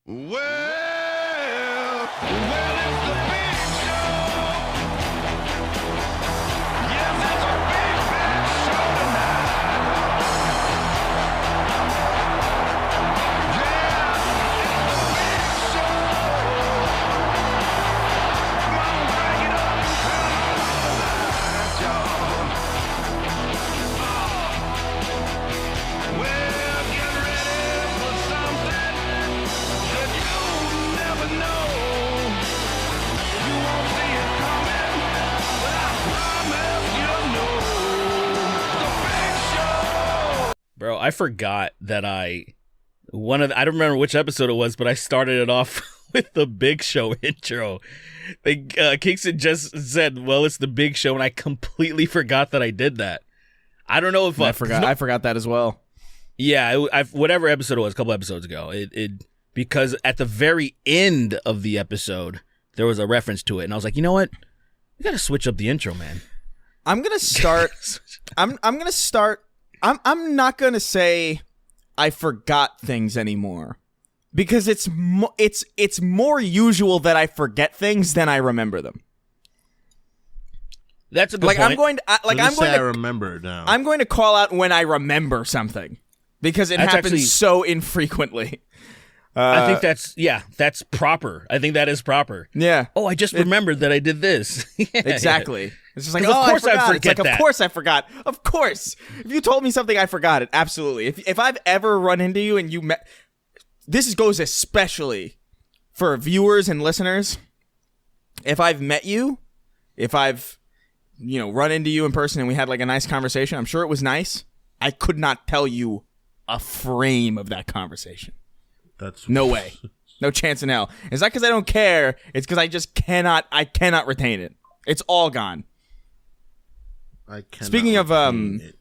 Well, it's the big show. Yes, it's a big show tonight. Yeah, it's the big show. Come on, bring it up and turn on all the lights, y'all. Well, get ready for something that you never know. You won't see it coming, but I promise you'll know. The big show. Bro, I forgot that I don't remember which episode it was, but I started it off with the Big Show intro. Kingston just said, "Well, it's the Big Show," and I completely forgot that I did that. I don't know if I forgot that as well. Yeah, whatever episode it was, a couple episodes ago. Because at the very end of the episode, there was a reference to it, and I was like, you know what? We gotta switch up the intro, man. I'm gonna start. I'm gonna start. I'm not gonna say I forgot things anymore, because it's more usual that I forget things than I remember them. That's a good point. I remember now. I'm going to call out when I remember something, because it happens so infrequently. I think that's proper. I think that is proper. Yeah. Oh, I just remembered that I did this. Yeah. Exactly. It's just like, of course I forget it's like, that. Of course I forgot. Of course. If you told me something, I forgot it. Absolutely. If I've ever run into you and you met, this goes especially for viewers and listeners. If I've met you, if I've run into you in person and we had like a nice conversation, I'm sure it was nice. I could not tell you a frame of that conversation. That's no way. No chance in hell. It's not because I don't care. It's because I just cannot retain it. It's all gone. Speaking of it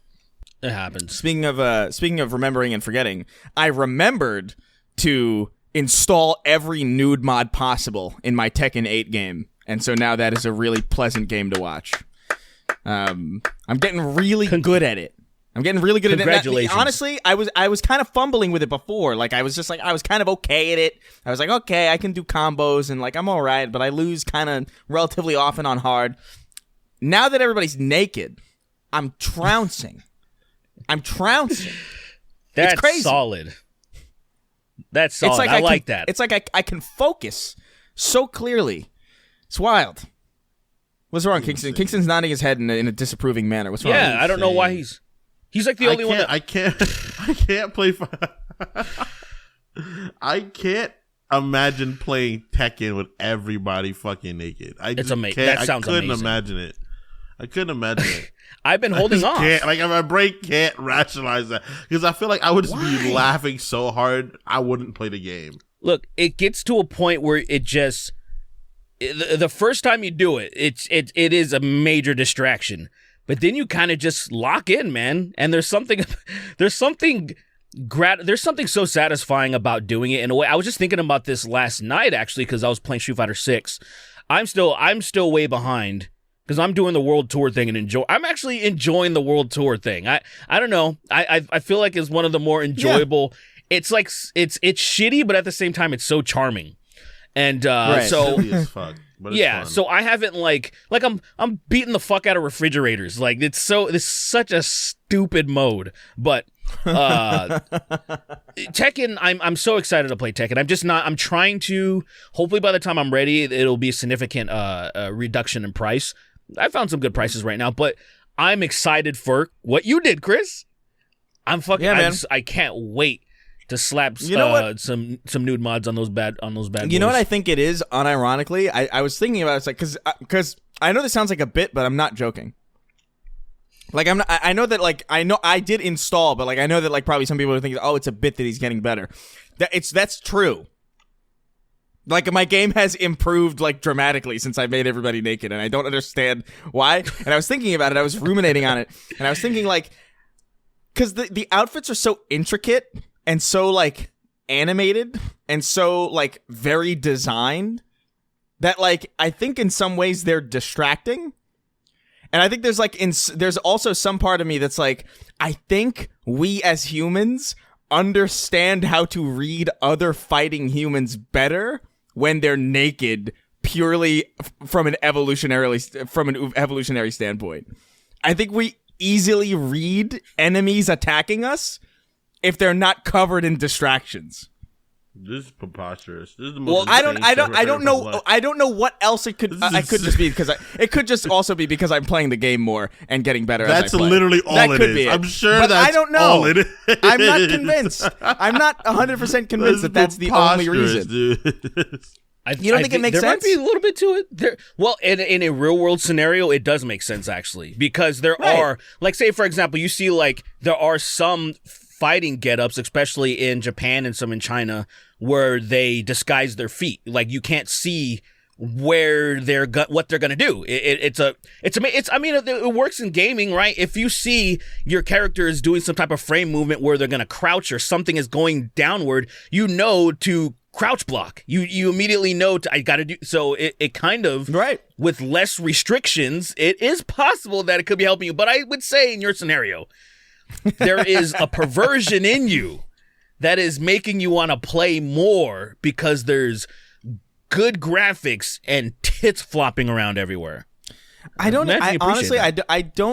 happens. Speaking of remembering and forgetting, I remembered to install every nude mod possible in my Tekken 8 game, and so now that is a really pleasant game to watch. I'm getting really good at it. Congratulations. Honestly, I was kind of fumbling with it before. Like I was kind of okay at it. I was like, okay, I can do combos and like I'm all right, but I lose kind of relatively often on hard. Now that everybody's naked, I'm trouncing. That's it's crazy. Solid. That's solid. It's like I like that. It's like I can focus so clearly. It's wild. What's wrong, Kingston? Kingston's nodding his head in a disapproving manner. What's wrong? Yeah, I don't know why he's like the only one that... I can't play... I can't imagine playing Tekken with everybody fucking naked. It's amazing. That sounds amazing. I couldn't imagine it. I've been holding off. My brain can't rationalize that, because I feel like I would just be laughing so hard I wouldn't play the game. Look, it gets to a point where it just... The first time you do it, it is a major distraction. But then you kind of just lock in, man. And there's something so satisfying about doing it in a way. I was just thinking about this last night, actually, because I was playing Street Fighter 6. I'm still way behind because I'm doing the world tour thing and I'm actually enjoying the world tour thing. I don't know. I feel like it's one of the more enjoyable. Yeah. It's like it's shitty, but at the same time, it's so charming. And so silly as fuck, but it's fun. So I haven't like I'm beating the fuck out of refrigerators. Like it's such a stupid mode. But Tekken, I'm so excited to play Tekken. I'm trying to, hopefully by the time I'm ready, it'll be a significant reduction in price. I found some good prices right now, but I'm excited for what you did, Chris. Man. I can't wait to slap some nude mods on those bad boys. You know what I think it is? Unironically, I was thinking about it. It's like because I know this sounds like a bit, but I'm not joking. Like I know that like I know I did install, but like I know that like probably some people are thinking, oh, it's a bit that he's getting better. That's true. Like my game has improved like dramatically since I made everybody naked, and I don't understand why. And I was thinking about it. I was ruminating on it, and I was thinking like, because the outfits are so intricate and so like animated and so like very designed that like I think in some ways they're distracting. And I think there's also some part of me that's like, I think we as humans understand how to read other fighting humans better when they're naked, purely from an evolutionary standpoint. I think we easily read enemies attacking us if they're not covered in distractions. This is preposterous. This is the most I don't know what else it could. I could just be because it could just also be because I'm playing the game more and getting better. That's as I play. literally all that it could is. Be it. I'm sure but that's I don't know. all it is. I'm not convinced. I'm not 100% convinced that that's the only reason. Dude. You don't think it makes there sense? There might be a little bit to it. Well, in a real world scenario, it does make sense actually, because there are, like, say for example, you see like there are some fighting get-ups, especially in Japan and some in China, where they disguise their feet. Like you can't see where what they're gonna do. It works in gaming, right? If you see your character is doing some type of frame movement where they're gonna crouch or something is going downward, you know to crouch block. You immediately know I gotta do so. It kind of with less restrictions, it is possible that it could be helping you. But I would say in your scenario, there is a perversion in you that is making you want to play more because there's good graphics and tits flopping around everywhere. I don't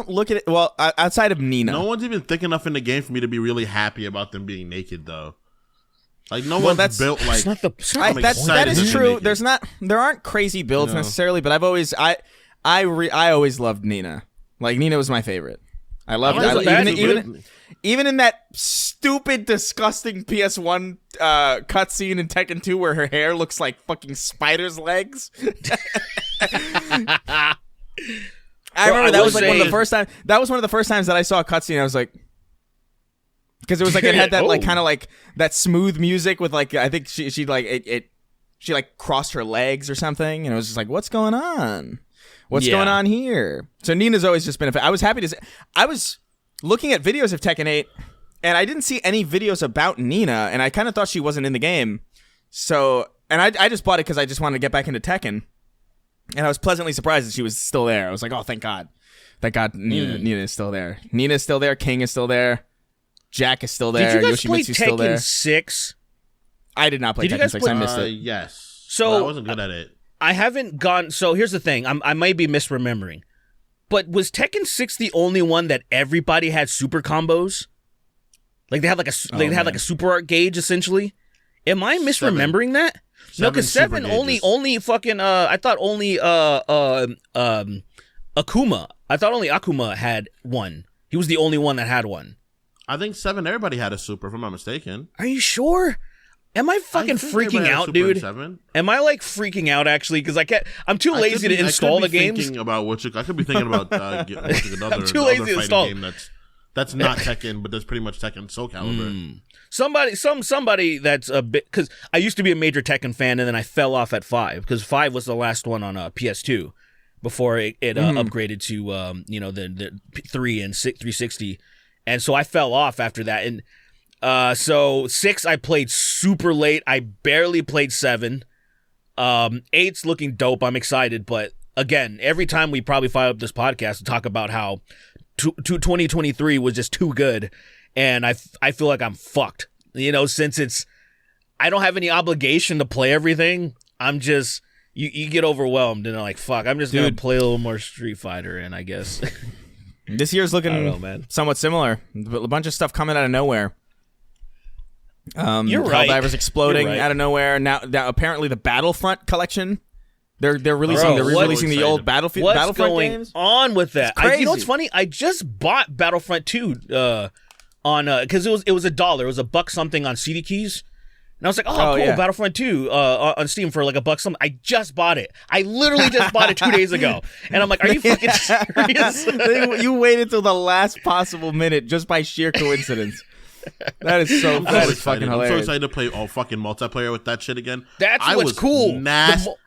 look at it. Well, outside of Nina, no one's even thick enough in the game for me to be really happy about them being naked, though. Like no one's built like. That is true. There aren't crazy builds necessarily, but I always loved Nina. Like Nina was my favorite. I loved it. Even in that stupid, disgusting PS1 cutscene in Tekken 2 where her hair looks like fucking spider's legs. I remember that was like one of the first time. That was one of the first times that I saw a cutscene. I was like, because it was like it had that like kind of like that smooth music with like I think she like crossed her legs or something, and it was just like, what's going on? What's going on here? So Nina's always just been I was happy to say, I was looking at videos of Tekken 8, and I didn't see any videos about Nina, and I kind of thought she wasn't in the game. So, and I just bought it because I just wanted to get back into Tekken, and I was pleasantly surprised that she was still there. I was like, oh, thank God. Thank God Nina is still there. Nina is still there. King is still there. Jack is still there. Did you guys play Yoshimitsu's still there. Tekken 6? I did not play Tekken 6. I missed it. Yes. So I wasn't good at it. I haven't gone. So here's the thing. I might be misremembering, but was Tekken 6 the only one that everybody had super combos? Like they had like a super art gauge essentially. Am I misremembering that? No, because 7 only fucking. I thought only Akuma. I thought only Akuma had one. He was the only one that had one. I think 7. Everybody had a super, if I'm not mistaken. Are you sure? Am I fucking freaking out, dude? Am I like freaking out actually? Because I'm too lazy to install the games. Thinking about I could be thinking about another. I'm too lazy to install. Game that's not Tekken, but that's pretty much Tekken Soul Calibur. Somebody that's a bit, because I used to be a major Tekken fan and then I fell off at 5 because 5 was the last one on PS2 before it upgraded to the 3 and 360, and so I fell off after that. And so 6 I played super late. I barely played 7. 8's looking dope. I'm excited, but again, every time we probably fire up this podcast to talk about how 2023 was just too good, and I feel like I'm fucked. Since I don't have any obligation to play everything. I'm just you get overwhelmed and like fuck. I'm just gonna play a little more Street Fighter, and I guess this year's looking somewhat similar. A bunch of stuff coming out of nowhere. You're right. Helldivers exploding out of nowhere. Now apparently the Battlefront collection. They're releasing releasing the old Battlefront games. What's going on with that? Crazy. What's funny? I just bought Battlefront 2 on because it was $1. It was $1 something on CD Keys. And I was like, oh cool, yeah. Battlefront 2 on Steam for like $1 something. I just bought it. I literally just bought it 2 days ago. And I'm like, are you fucking serious? You waited till the last possible minute just by sheer coincidence. That is fucking hilarious. I'm so excited to play fucking multiplayer with that shit again. That's what's cool.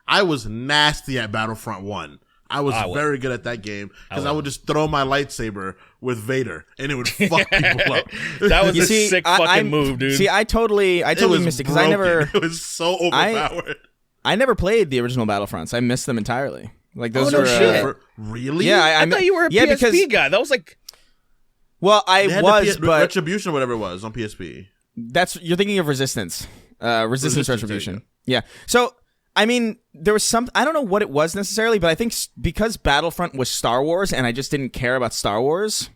I was nasty at Battlefront 1. I was very good at that game because I would just throw my lightsaber with Vader and it would fuck people up. That was a sick fucking move, dude. See, I totally missed it because it was so overpowered. I never played the original Battlefronts. I missed them entirely. Like those shit. Really? Yeah, I thought you were a PSP guy. That was like. Well, I was, but Retribution or whatever it was on PSP. you're thinking of Resistance. Resistance Retribution. Yeah. So, I mean, there was I don't know what it was necessarily, but I think because Battlefront was Star Wars and I just didn't care about Star Wars,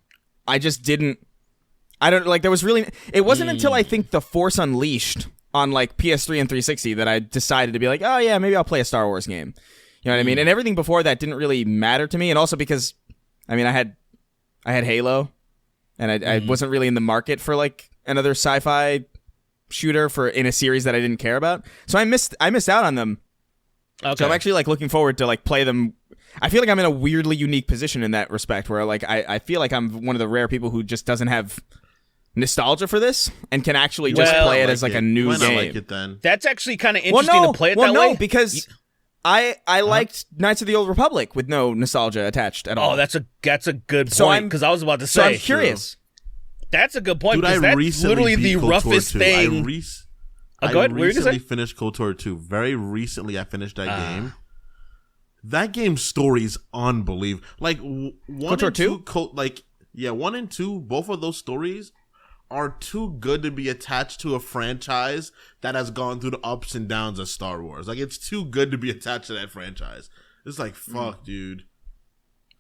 I just didn't. There was really. It wasn't until I think The Force Unleashed on like PS3 and 360 that I decided to be like, oh yeah, maybe I'll play a Star Wars game. You know what I mean? And everything before that didn't really matter to me. And also because, I mean, I had Halo, and I wasn't really in the market for like another sci-fi shooter in a series that I didn't care about. So I missed out on them. Okay. So I'm actually like looking forward to like play them. I feel like I'm in a weirdly unique position in that respect, where like I feel like I'm one of the rare people who just doesn't have nostalgia for this and can actually just play it as like a new game. Like it then? That's actually kind of interesting to play it that way. Because I liked Knights of the Old Republic with no nostalgia attached at all. Oh, that's a good point, because I was about to say. So I'm curious. That's a good point, because that's literally the roughest thing. I recently finished KOTOR 2. Very recently, I finished that game. That game's story is unbelievable. Like, 1 and 2? 1 and 2, both of those stories are too good to be attached to a franchise that has gone through the ups and downs of Star Wars. Like, it's too good to be attached to that franchise. It's like, fuck, dude.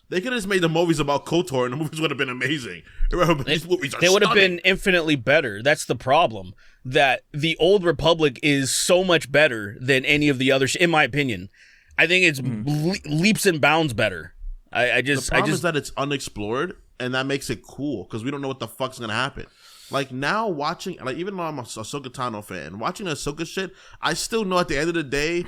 They could have just made the movies about KOTOR and the movies would have been amazing. They would have been infinitely better. That's the problem. That the Old Republic is so much better than any of the others, in my opinion. I think it's leaps and bounds better. The problem is that it's unexplored, and that makes it cool, because we don't know what the fuck's going to happen. Like, now watching, like, even though I'm a Ahsoka Tano fan, watching Ahsoka shit, I still know at the end of the day,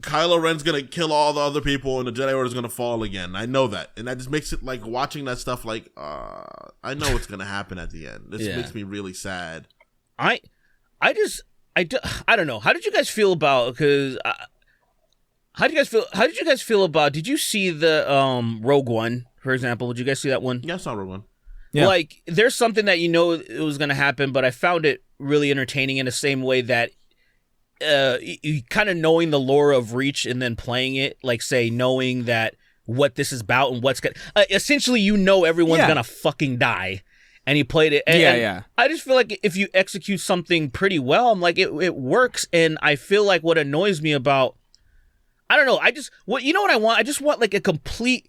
Kylo Ren's gonna kill all the other people and the Jedi Order's gonna fall again. I know that. And that just makes it, like, watching that stuff, like, I know what's gonna happen at the end. This makes me really sad. I don't know. How did you guys feel about, because, how did you guys feel about, did you see the, Rogue One, for example? Did you guys see that one? Yeah, I saw Rogue One. Yeah. Like, there's something that you know it was going to happen, but I found it really entertaining in the same way that you kind of knowing the lore of Reach and then playing it, like, say, knowing that what this is about and what's going to... essentially, you know everyone's going to fucking die, and you played it. And I just feel like if you execute something pretty well, I'm like, it works, and I feel like what annoys me about... I don't know, you know what I want? I just want, like, a complete...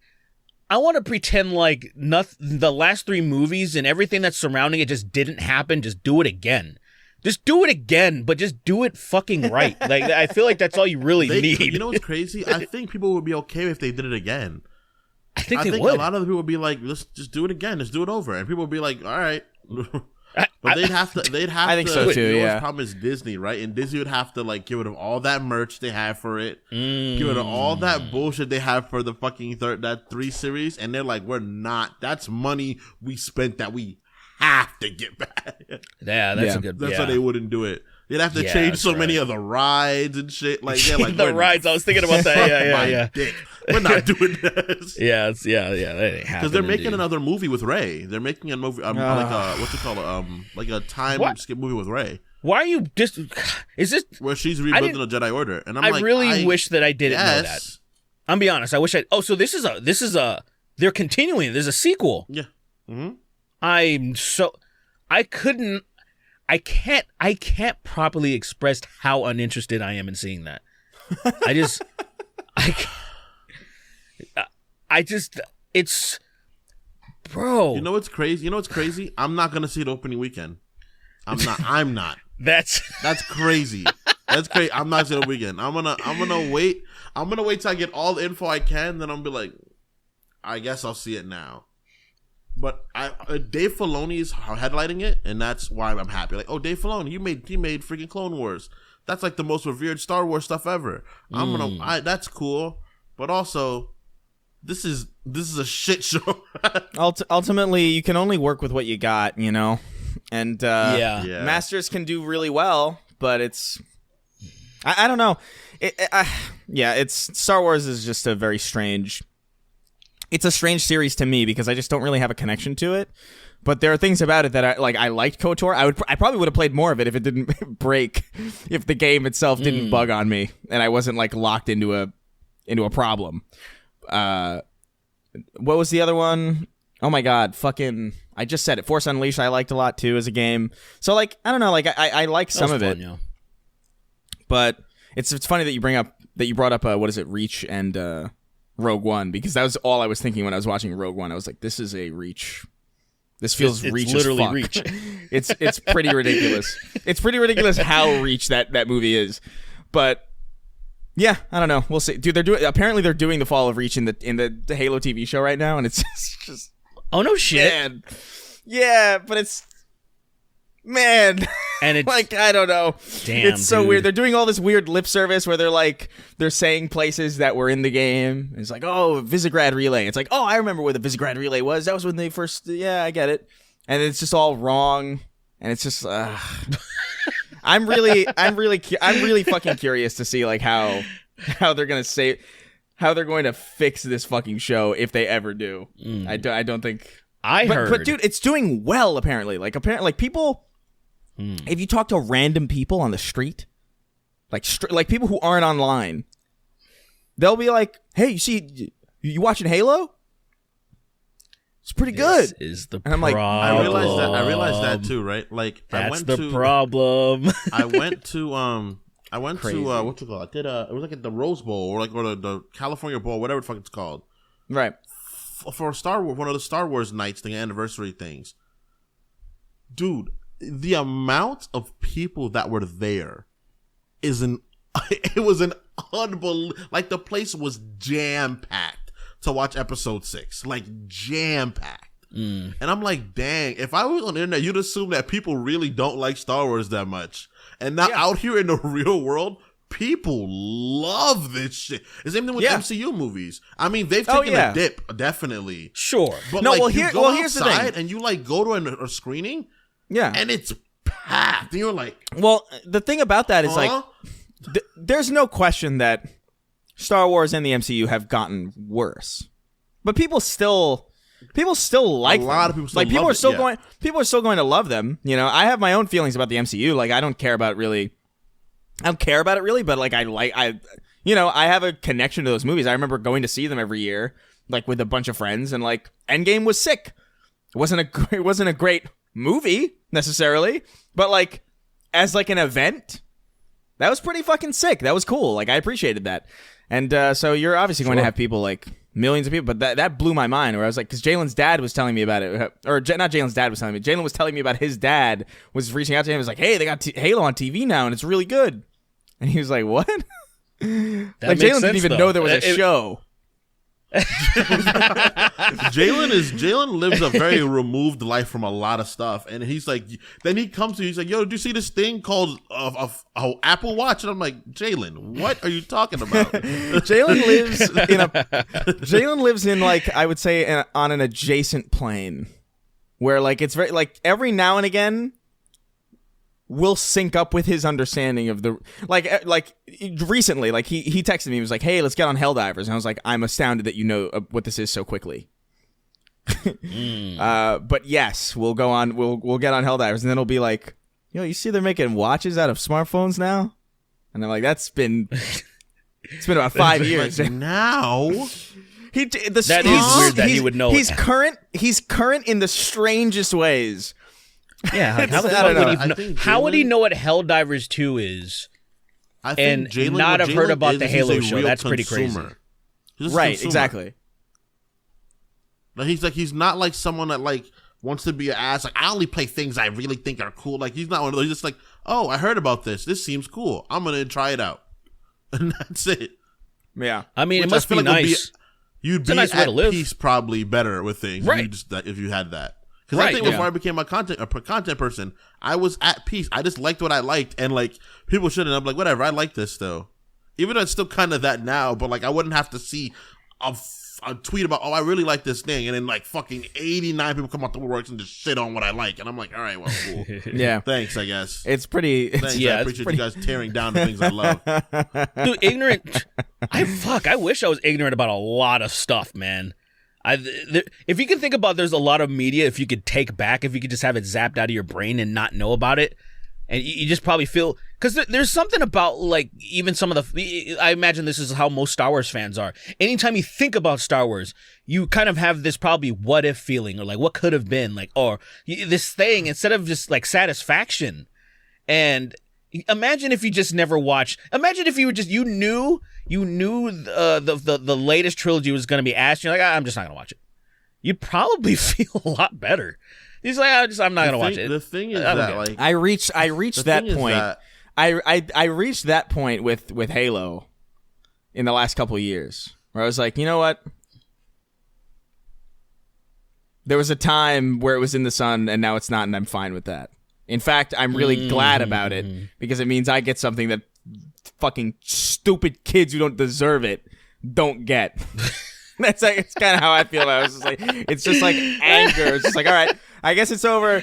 I want to pretend like the last 3 movies and everything that's surrounding it just didn't happen. Just do it again. Just do it again, but just do it fucking right. Like, I feel like that's all you really need. You know what's crazy? I think people would be okay if they did it again. I think they a would. lot of the people would be like, let's just do it again. Let's do it over. And people would be like, all right. But they'd have to. I think so too. The problem is Disney, right? And Disney would have to like get rid of all that merch they have for it, get rid of all that bullshit they have for the fucking 3 series, and they're like, we're not. That's money we spent that we have to get back. Yeah, that's a good. That's why they wouldn't do it. They'd have to change so many of the rides and shit. Like, they're like the rides. I was thinking about that. Yeah. Dick. We're not doing this. Yeah. That ain't because they're making another movie with Rey. They're making a movie, like what's it called? Like a time skip movie with Rey. Why are you just? Is this where she's rebuilding the Jedi Order? And I really wish that I didn't know that. I'm be honest. I wish I. Oh, so this is a. They're continuing. There's a sequel. Yeah. Mm-hmm. I can't properly express how uninterested I am in seeing that. It's, bro. You know what's crazy? I'm not gonna see it opening weekend. I'm not. That's crazy. That's crazy. I'm not seeing it weekend. I'm gonna wait. I'm gonna wait till I get all the info I can. Then I'm be like, I guess I'll see it now. But Dave Filoni is headlighting it, and that's why I'm happy. Like, oh, Dave Filoni, he made freaking Clone Wars. That's like the most revered Star Wars stuff ever. That's cool. But also, this is a shit show. Ultimately, you can only work with what you got, you know. And Masters can do really well, but it's I don't know. It's Star Wars is just a very strange. It's a strange series to me because I just don't really have a connection to it. But there are things about it that I liked KOTOR. I probably would have played more of it if it didn't break, if the game itself didn't bug on me and I wasn't like locked into a problem. What was the other one? Oh my god, fucking! I just said it. Force Unleashed I liked a lot too as a game. So like, I don't know, like I like some of it, yeah. But it's funny that you brought up what is it, Reach and Rogue One, because that was all I was thinking when I was watching Rogue One. I was like, this is a Reach. This feels it's Reach literally as fuck. Reach. It's pretty ridiculous. It's pretty ridiculous how Reach that movie is, but. Yeah, I don't know. We'll see, dude. Apparently they're doing the Fall of Reach in the Halo TV show right now, and it's just oh no shit. Man. Yeah, but it's and it's like I don't know. Damn, it's so dude. weird. They're doing all this weird lip service where they're saying places that were in the game. It's like, oh, Visegrad Relay. It's like, oh, I remember where the Visegrad Relay was. That was when they first. Yeah, I get it. And it's just all wrong, and it's just. I'm really fucking curious to see like how they're gonna how they're going to fix this fucking show if they ever do. I don't think heard, but dude, it's doing well apparently. Like people, if you talk to random people on the street, like people who aren't online, they'll be like, "Hey, you watching Halo? It's pretty good." Is the and I'm like, I realized that too, right? Like that's the problem. I went to what's it called? I did it was like at the Rose Bowl or the California Bowl, whatever the fuck it's called. Right. For Star Wars, one of the Star Wars nights, the anniversary things. Dude, the amount of people that were there it was an unbelievable, like the place was jam packed to watch episode 6, like jam packed. And I'm like, dang, if I was on the internet, you'd assume that people really don't like Star Wars that much. And now out here in the real world, people love this shit. The same thing with MCU movies. I mean, they've taken a dip, definitely. Sure. But no, like, here's the thing. And you like go to a screening, and it's packed. And you're like, well, the thing about that is like, there's no question that Star Wars and the MCU have gotten worse, but people still like them. A lot of people still like people love are still it, going. People are still going to love them. You know, I have my own feelings about the MCU. Like I don't care about it really, but like I have a connection to those movies. I remember going to see them every year, like with a bunch of friends, and like Endgame was sick. It wasn't a great movie necessarily, but like as like an event, that was pretty fucking sick. That was cool. Like I appreciated that. And so you're obviously going to have people like millions of people, but that blew my mind. Where I was like, because Jalen's dad was telling me about it, or not Jalen's dad was telling me. Jalen was telling me about his dad was reaching out to him. He was like, "Hey, they got Halo on TV now, and it's really good." And he was like, "What?" Like Jalen didn't even know there was a show. Jalen lives a very removed life from a lot of stuff, and he's like, then he comes to you, he's like, yo, did you see this thing called Apple Watch? And I'm like, Jalen, what are you talking about? Jalen lives in like, I would say on an adjacent plane where like it's very like every now and again will sync up with his understanding of the like recently, like he texted me, he was like, "Hey, let's get on Helldivers," and I was like, "I'm astounded that you know what this is so quickly." But yes, we'll get on Helldivers, and then it'll be like, "Yo, you see they're making watches out of smartphones now?" And I'm like, it's been about 5 years now. That is weird that he would know. He's current in the strangest ways. Yeah, how would he know what Helldivers 2 is and not have heard about the Halo show? That's pretty crazy. Right, exactly. Like he's not like someone that like wants to be an ass. Like, I only play things I really think are cool. Like, he's not one of those. He's just like, oh, I heard about this. This seems cool. I'm gonna try it out, and that's it. Yeah, I mean, it must be nice. You'd be at peace probably better with things, right? If you had that. Because I think before I became a content person, I was at peace. I just liked what I liked, and like people shouldn't. I'm like, whatever. I like this though, even though it's still kind of that now. But like, I wouldn't have to see a tweet about, oh, I really like this thing, and then like fucking 89 people come out the woodworks and just shit on what I like, and I'm like, all right, well, cool. Yeah, thanks, I guess. It's pretty. Thanks, I appreciate you guys tearing down the things I love. Dude, ignorant. I wish I was ignorant about a lot of stuff, man. If you can think about, there's a lot of media if you could take back, if you could just have it zapped out of your brain and not know about it, And you just probably feel, because there's something about, like, even some of the, I imagine this is how most Star Wars fans are. Anytime you think about Star Wars, you kind of have this probably what if feeling, or like what could have been, like, or this thing, instead of just like satisfaction. And imagine if you just never watched, imagine if you were just, you knew the latest trilogy was going to be asked, you're like, I'm just not going to watch it. You'd probably feel a lot better. He's like, I'm not gonna watch it. The thing is that, like, I reached that point. I reached that point with Halo in the last couple of years, where I was like, you know what? There was a time where it was in the sun, and now it's not, and I'm fine with that. In fact, I'm really glad about it, because it means I get something that fucking stupid kids who don't deserve it don't get. That's like, it's kind of how I feel. I was just like, it's just like anger. It's just like, all right, I guess it's over.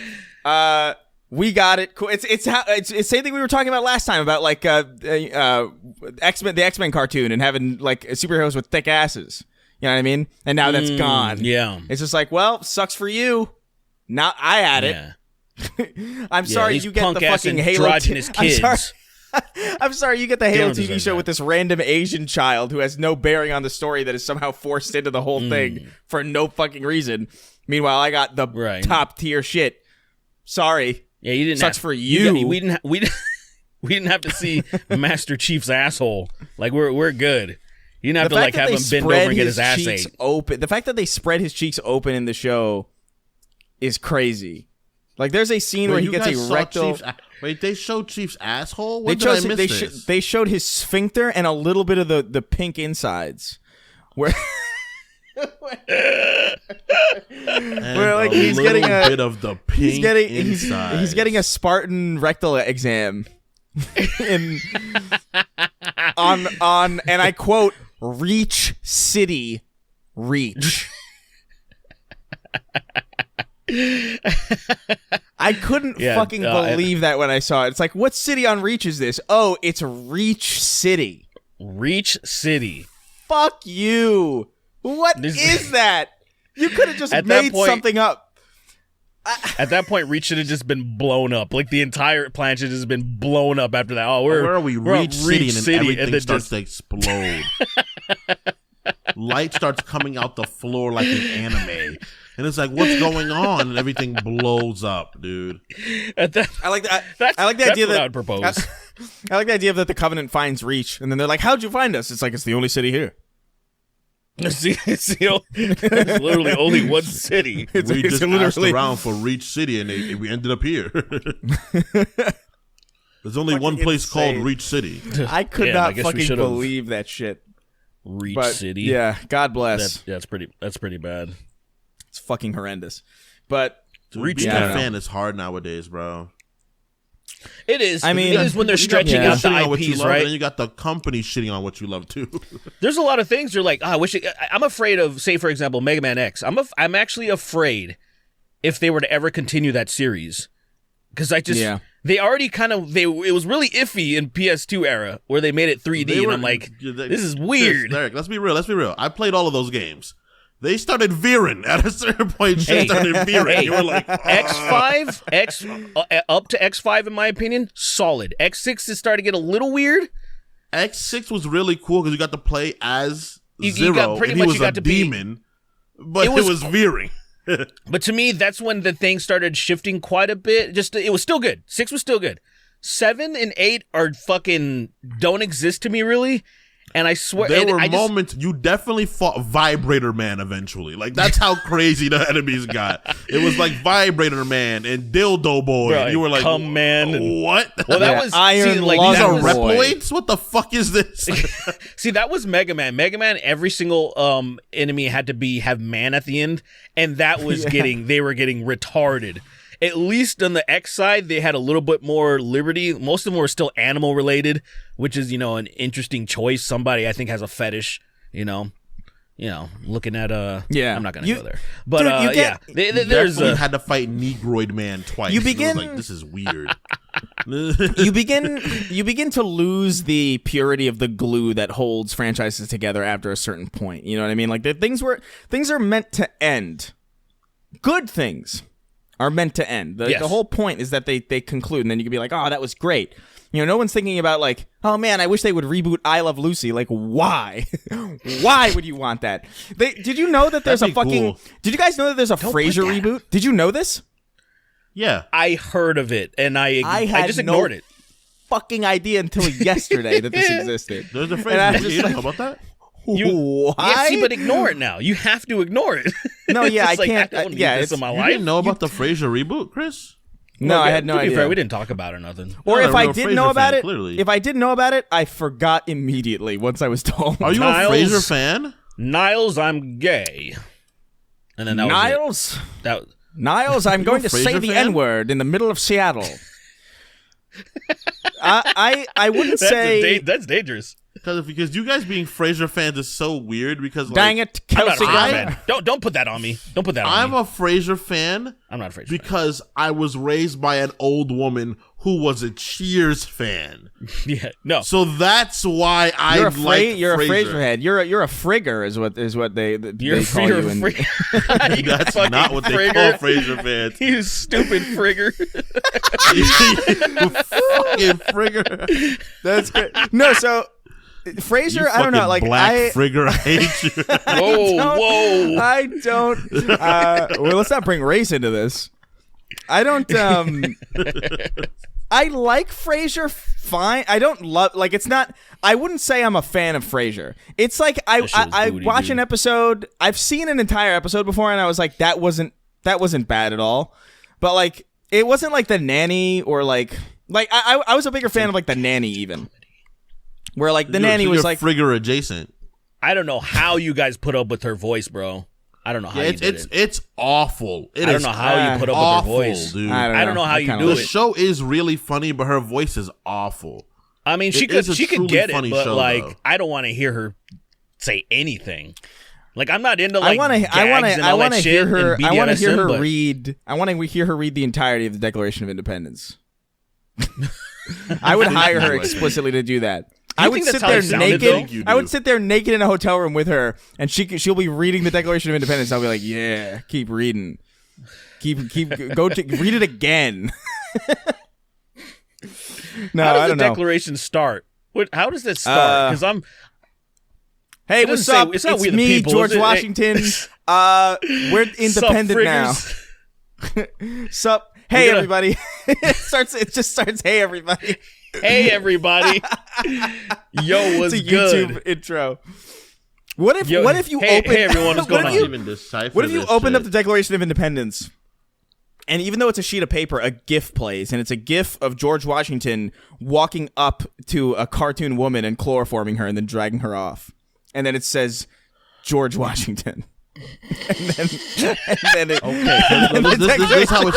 We got it. Cool. It's the same thing we were talking about last time about like the X-Men cartoon and having like superheroes with thick asses. You know what I mean? And now that's gone. Yeah. It's just like, well, sucks for you. Now I had it. I'm sorry you get the fucking Halo kids. I'm sorry you get the Halo TV show with this random Asian child who has no bearing on the story that is somehow forced into the whole thing for no fucking reason. Meanwhile, I got the top tier shit. Sorry. Yeah, you didn't. Sucks for you. We didn't have to see Master Chief's asshole. Like we're good. You didn't have to like have him bend over and get his ass ate. Open. The fact that they spread his cheeks open in the show is crazy. Like, there's a scene where he gets a rectal. Wait, they showed Chief's asshole? When did I miss this? They showed his sphincter and a little bit of the pink insides. Where like he's getting a bit of the pink inside. He's getting a Spartan rectal exam. on and I quote, Reach City Reach. I couldn't fucking believe that when I saw it. It's like, what city on Reach is this? Oh, it's Reach City. Reach City. Fuck you. What is that? You could have just made something up. At that point, Reach should have just been blown up. Like, the entire planet should have just been blown up after that. Oh, where are we? Reach City, and then everything starts to explode. Light starts coming out the floor like an anime. And it's like, what's going on? And everything blows up, dude. I like that. I like the idea that I would propose. I like the idea that the Covenant finds Reach, and then they're like, "How'd you find us?" It's like, it's the only city here. It's literally only one city. We just asked around for Reach City, and we ended up here. There's only one place called Reach City. I could not fucking believe that shit. Reach City. Yeah, God bless. That's pretty bad. It's fucking horrendous. But being a fan is hard nowadays, bro. It is. I mean, it is when they're stretching out the IPs, right? And then you got the company shitting on what you love too. There's a lot of things you're like, I wish. I'm afraid of, say, for example, Mega Man X. I'm actually afraid if they were to ever continue that series, because they already it was really iffy in PS2 era where they made it 3D, and I'm like, this is weird. Derek, let's be real. I played all of those games. They started veering at a certain point. Started veering. You were like, X5, up to X5, in my opinion, solid. X6 is starting to get a little weird. X6 was really cool because you got to play as Zero, and he was a demon, but it was veering. But to me, that's when the thing started shifting quite a bit. It was still good. 6 was still good. 7 and 8 are fucking don't exist to me, really. And I swear, there were moments you definitely fought Vibrator Man eventually. Like, that's how crazy the enemies got. It was like Vibrator Man and Dildo Boy. Bro, and you were like, Come Man. What? Well, that was Iron these are Reploids? What the fuck is this? See, that was Mega Man. Mega Man, every single enemy had to have man at the end, and that was they were getting retarded. At least on the X side, they had a little bit more liberty. Most of them were still animal related, which is, an interesting choice. Somebody, I think, has a fetish, looking at I'm not gonna go there, but dude, there's had to fight Negroid Man twice. You begin like, this is weird. you begin to lose the purity of the glue that holds franchises together after a certain point. You know what I mean? Like, things are meant to end. Good things are meant to end. The whole point is that they conclude, and then you can be like, oh, that was great. No one's thinking about like, oh man, I wish they would reboot I Love Lucy. Like, why? Why would you want that? Did you know that there's a fucking? Cool. Did you guys know that there's a Frasier reboot? Did you know this? Yeah, I heard of it, and I just ignored it. Fucking idea until yesterday that this existed. There's a Frasier reboot. You know about that? Yeah, see, but ignore it now. You have to ignore it. No, yeah, I can't. I don't need this in my life. You didn't know about the Frasier reboot, Chris? No, I had no idea. Fair, we didn't talk about it or nothing. Or if I did know about it, if I did know about it, I forgot immediately once I was told. Are you a Frasier fan? Niles, I'm gay. And then that Niles? Was it. Niles, I'm going to say the N-word in the middle of Seattle. I wouldn't say... That's dangerous. Because you guys being Frasier fans is so weird because dang it, Kelsey guy. Don't put that on me. Don't put that on me. I'm a Frasier fan. I'm not a Frasier because I was raised by an old woman who was a Cheers fan. Yeah, no. So that's why you're a Frasier head. You're a frigger is what they call you. That's not what they call Frasier fans. You stupid frigger. You fucking frigger. That's good. No, so. Frasier, I don't know, like black frigger, I hate you. Whoa! I don't. Well, let's not bring race into this. I don't. I like Frasier fine. I don't love like it's not. I wouldn't say I'm a fan of Frasier. It's like I watch an episode. I've seen an entire episode before, and I was like, that wasn't bad at all. But like, it wasn't like The Nanny or like I was a bigger fan of like The Nanny even. Where like the nanny was like Frigger adjacent. I don't know how you guys put up with her voice, bro. I don't know how you did it. It's awful. I don't know how you put up with her voice, dude. I don't know how you do it. The show is really funny, but her voice is awful. I mean, she could get it, but show, like though. I don't want to hear her say anything. Like I'm not into like I want to hear her. I want to hear her read. I want to hear her read the entirety of the Declaration of Independence. I would hire her explicitly to do that. I would sit there naked. I would sit there naked in a hotel room with her, and she'll be reading the Declaration of Independence. I'll be like, "Yeah, keep reading, read it again." No, how does I don't the know. Declaration start? How does this start? Because I'm. Hey, what's up? It's me, George Washington. We're independent now. Sup? Hey, everybody. It just starts. Hey, everybody. Hey, everybody. Yo, what's it's a good? YouTube intro. What if you open? Hey, everyone, what's going on? What if you opened up the Declaration of Independence, and even though it's a sheet of paper, a GIF plays, and it's a GIF of George Washington walking up to a cartoon woman and chloroforming her and then dragging her off. And then it says, George Washington. and then it, okay. This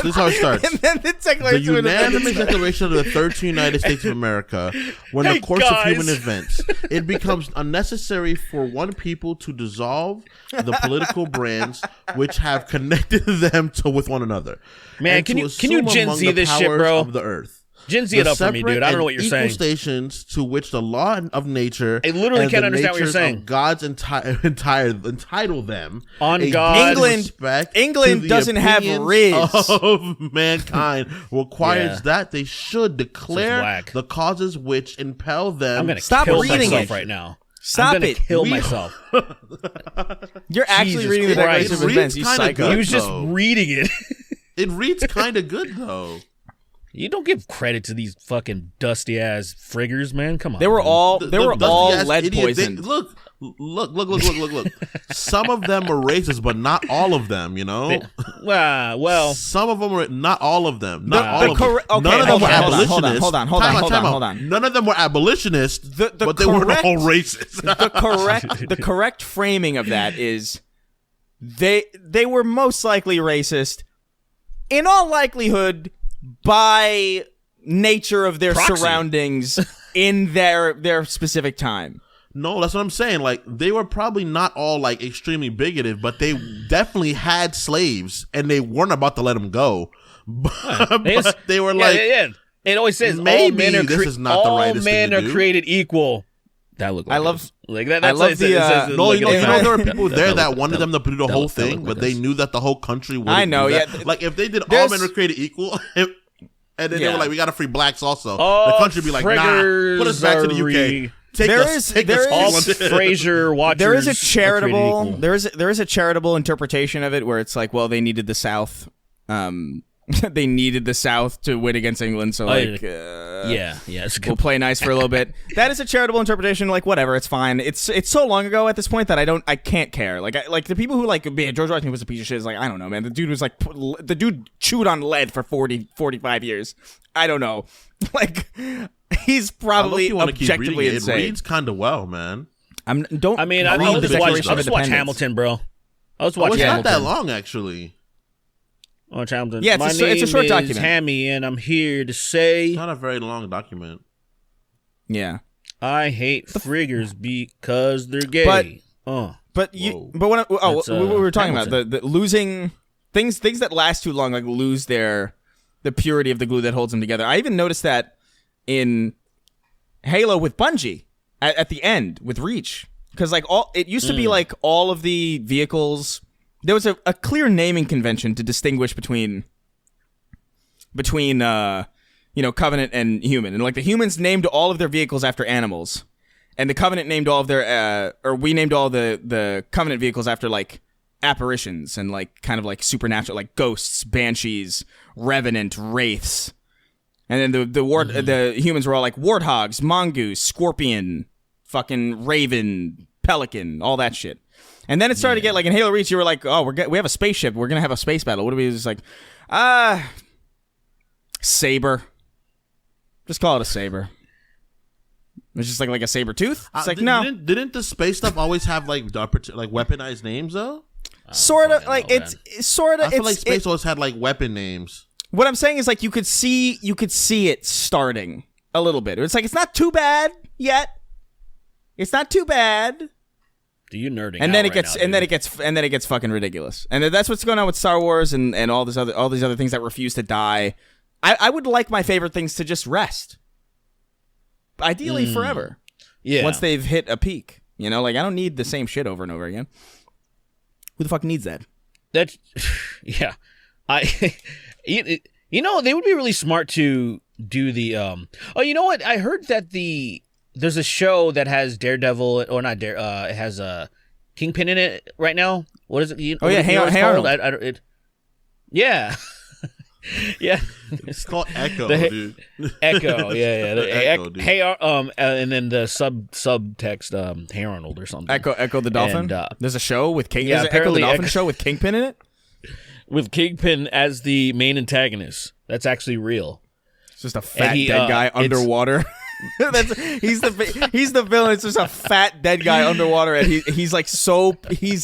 is how it starts. And then the Declaration the unanimous Declaration of the 13th United States of America. When the course of human events, it becomes unnecessary for one people to dissolve the political brands which have connected them with one another. Man, can you Gen Z this shit, bro? Of the earth. Gen Z it up for me, dude. I don't know what you're saying. Stations to which the law of nature, I literally can't understand what you're saying. God's entitle them on God. England doesn't have riz of mankind requires that they should declare the causes which impel them. I'm gonna kill myself right now. Stop it! Kill myself. You're actually reading the Declaration of Independence. You psycho. He was just reading it. It reads kind of good though. You don't give credit to these fucking dusty ass friggers, man. Come on. They were all lead poisoned. Look. Some of them were racist, but not all of them. You know. Well, some of them were not all of them. Not all of them. Okay, none of them were abolitionists. Hold on. None of them were abolitionists, but they weren't all racist. the correct framing of that is they were most likely racist. In all likelihood, by nature of their surroundings in their specific time. No, that's what I'm saying. Like, they were probably not all like extremely bigoted, but they definitely had slaves, and they weren't about to let them go. But they were like, It always says maybe this is not the rightest thing to do. All men are created equal. That looked like I love like that. I That's love the no, you know there were people there that looked- wanted them to do the whole thing, looked but like they us. knew that the whole country would. I know, yeah. Like if they did all There's- men were created equal, and then they Yeah. were like, we got to free blacks also. Oh, The country would be like, nah, put us back to the UK. Take There us, is- take there us is- all. Frasier watchers. there is a are charitable created equal. there is a charitable interpretation of it where it's like, well, they needed the South. They needed the South to win against England, so like, yeah, it's we'll play nice for a little bit. That is a charitable interpretation. Like, whatever, it's fine. It's so long ago at this point that I can't care. Like, like the people who like, man, George Washington was a piece of shit. Is like, I don't know, man. The dude was like, the dude chewed on lead for 45 years. I don't know. Like, he's probably objectively it. insane. It reads kind of well, man. I read just the watch Declaration of Hamilton, bro. I was Oh, watching it's not Hamilton. that long, actually. Watch Hamilton. Yeah, My it's a name short is document. Hammy, and I'm here to say Not a very long document. Yeah. I hate friggers because they're gay. But when That's, we were talking Hamilton. about the losing things that last too long, like lose the purity of the glue that holds them together. I even noticed that in Halo with Bungie at the end with Reach, because like it used to be like all of the vehicles. There was a clear naming convention to distinguish between Covenant and human, and like the humans named all of their vehicles after animals, and the Covenant named all of their we named all the Covenant vehicles after like apparitions and like kind of like supernatural, like ghosts, banshees, revenant, wraiths, and then the humans were all like warthogs, mongoose, scorpion, fucking raven, pelican, all that shit. And then it started to get like in Halo Reach, you were like, oh, we have a spaceship, we're gonna have a space battle. What do we just like? Saber. Just call it a saber. It's just like a saber tooth. It's like no. Didn't the space stuff always have like weaponized names though? Sort of like it's sort of. I feel like space always had like weapon names. What I'm saying is like you could see it starting a little bit. It's like it's not too bad yet. It's not too bad. Do you nerding? And then it out gets right now, and then it gets fucking ridiculous. And that's what's going on with Star Wars and all these other things that refuse to die. I would like my favorite things to just rest. Ideally forever. Yeah. Once they've hit a peak. You know, like I don't need the same shit over and over again. Who the fuck needs that? That's yeah. You know, they would be really smart to do the Oh, you know what? I heard that there's a show that has Daredevil or not Dare. It has a Kingpin in it right now. What is it? Hey Arnold. Yeah. Yeah, it's called Echo, dude. Echo, yeah. Echo, dude. Hey, and then the subtext, Hey Arnold or something. Echo the Dolphin. And, there's a show with King. Yeah, there's an Echo the Dolphin show with Kingpin in it. With Kingpin as the main antagonist. That's actually real. It's just a fat dead guy underwater. He's the villain. It's just a fat dead guy underwater, and he's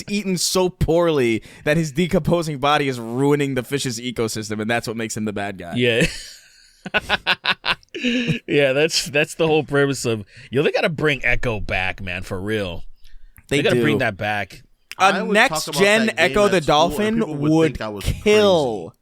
eaten so poorly that his decomposing body is ruining the fish's ecosystem, and that's what makes him the bad guy. Yeah. Yeah, that's the whole premise of they gotta bring Echo back, man, for real. They gotta bring that back. A next gen Echo the Dolphin would kill. Crazy.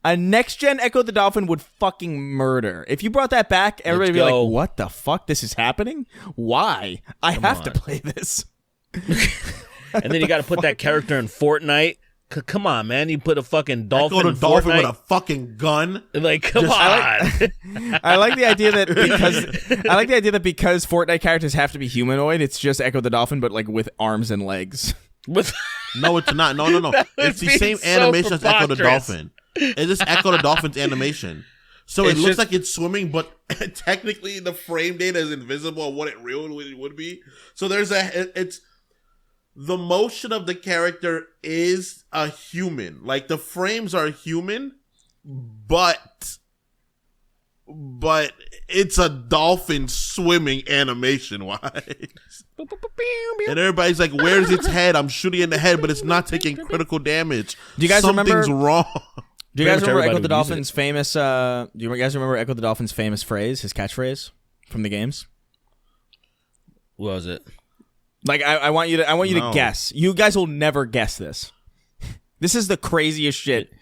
A next-gen Echo the Dolphin would fucking murder. If you brought that back, everybody would be like, what the fuck? This is happening? Why? I have to play this. And then you got to put that character in Fortnite. Come on, man. You put a fucking dolphin in dolphin Fortnite. with a fucking gun. Like, come on. I like the idea that because Fortnite characters have to be humanoid, it's just Echo the Dolphin, but like with arms and legs. No, it's not. No. It's the same animation as Echo the Dolphin. It's just Echo the Dolphin's animation. So it looks like it's swimming, but technically the frame data is invisible on what it really would be. So it's the motion of the character is a human. Like the frames are human, but it's a dolphin swimming animation wise. And everybody's like, where's its head? I'm shooting in the head, but it's not taking critical damage. Do you guys Something's remember? wrong. Do you guys remember Echo the Dolphin's famous? Do you guys remember Echo the Dolphin's famous phrase, his catchphrase from the games? What was it? Like I want you to guess. You guys will never guess this. This is the craziest shit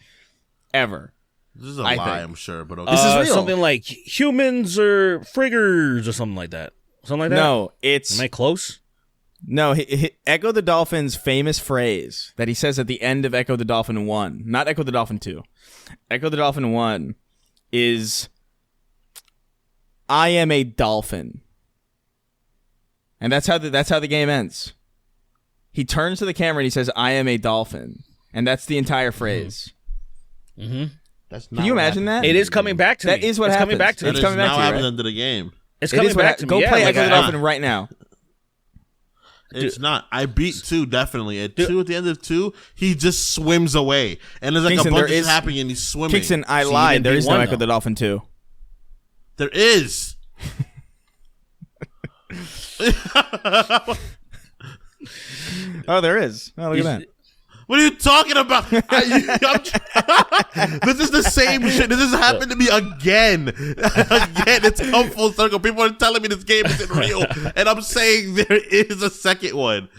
ever. This is a lie, I'm sure, but okay. This is real. Something like humans or friggers or something like that. Something like that? No, it's... Am I close? No, Echo the Dolphin's famous phrase that he says at the end of Echo the Dolphin 1, not Echo the Dolphin 2. Echo the Dolphin 1 is, I am a dolphin. And that's how the game ends. He turns to the camera and he says, I am a dolphin. And that's the entire phrase. Mm-hmm. That's Can you imagine that? It is coming back to me. That is what it's happens. coming back to me. It's coming back to you, happens right? into the game. It's coming back to me. Go yeah, play like Echo the Dolphin right now. It's not. I beat 2, definitely. At 2, at the end of 2, he just swims away. And there's like Kingston, a bunch of shit happening and he's swimming. Kingston, I lied. There is no Echo the Dolphin 2. There is. Oh, there is. Oh, look at that. What are you talking about? This is the same shit. This has happened to me again. Again, it's come full circle. People are telling me this game isn't real, and I'm saying there is a second one.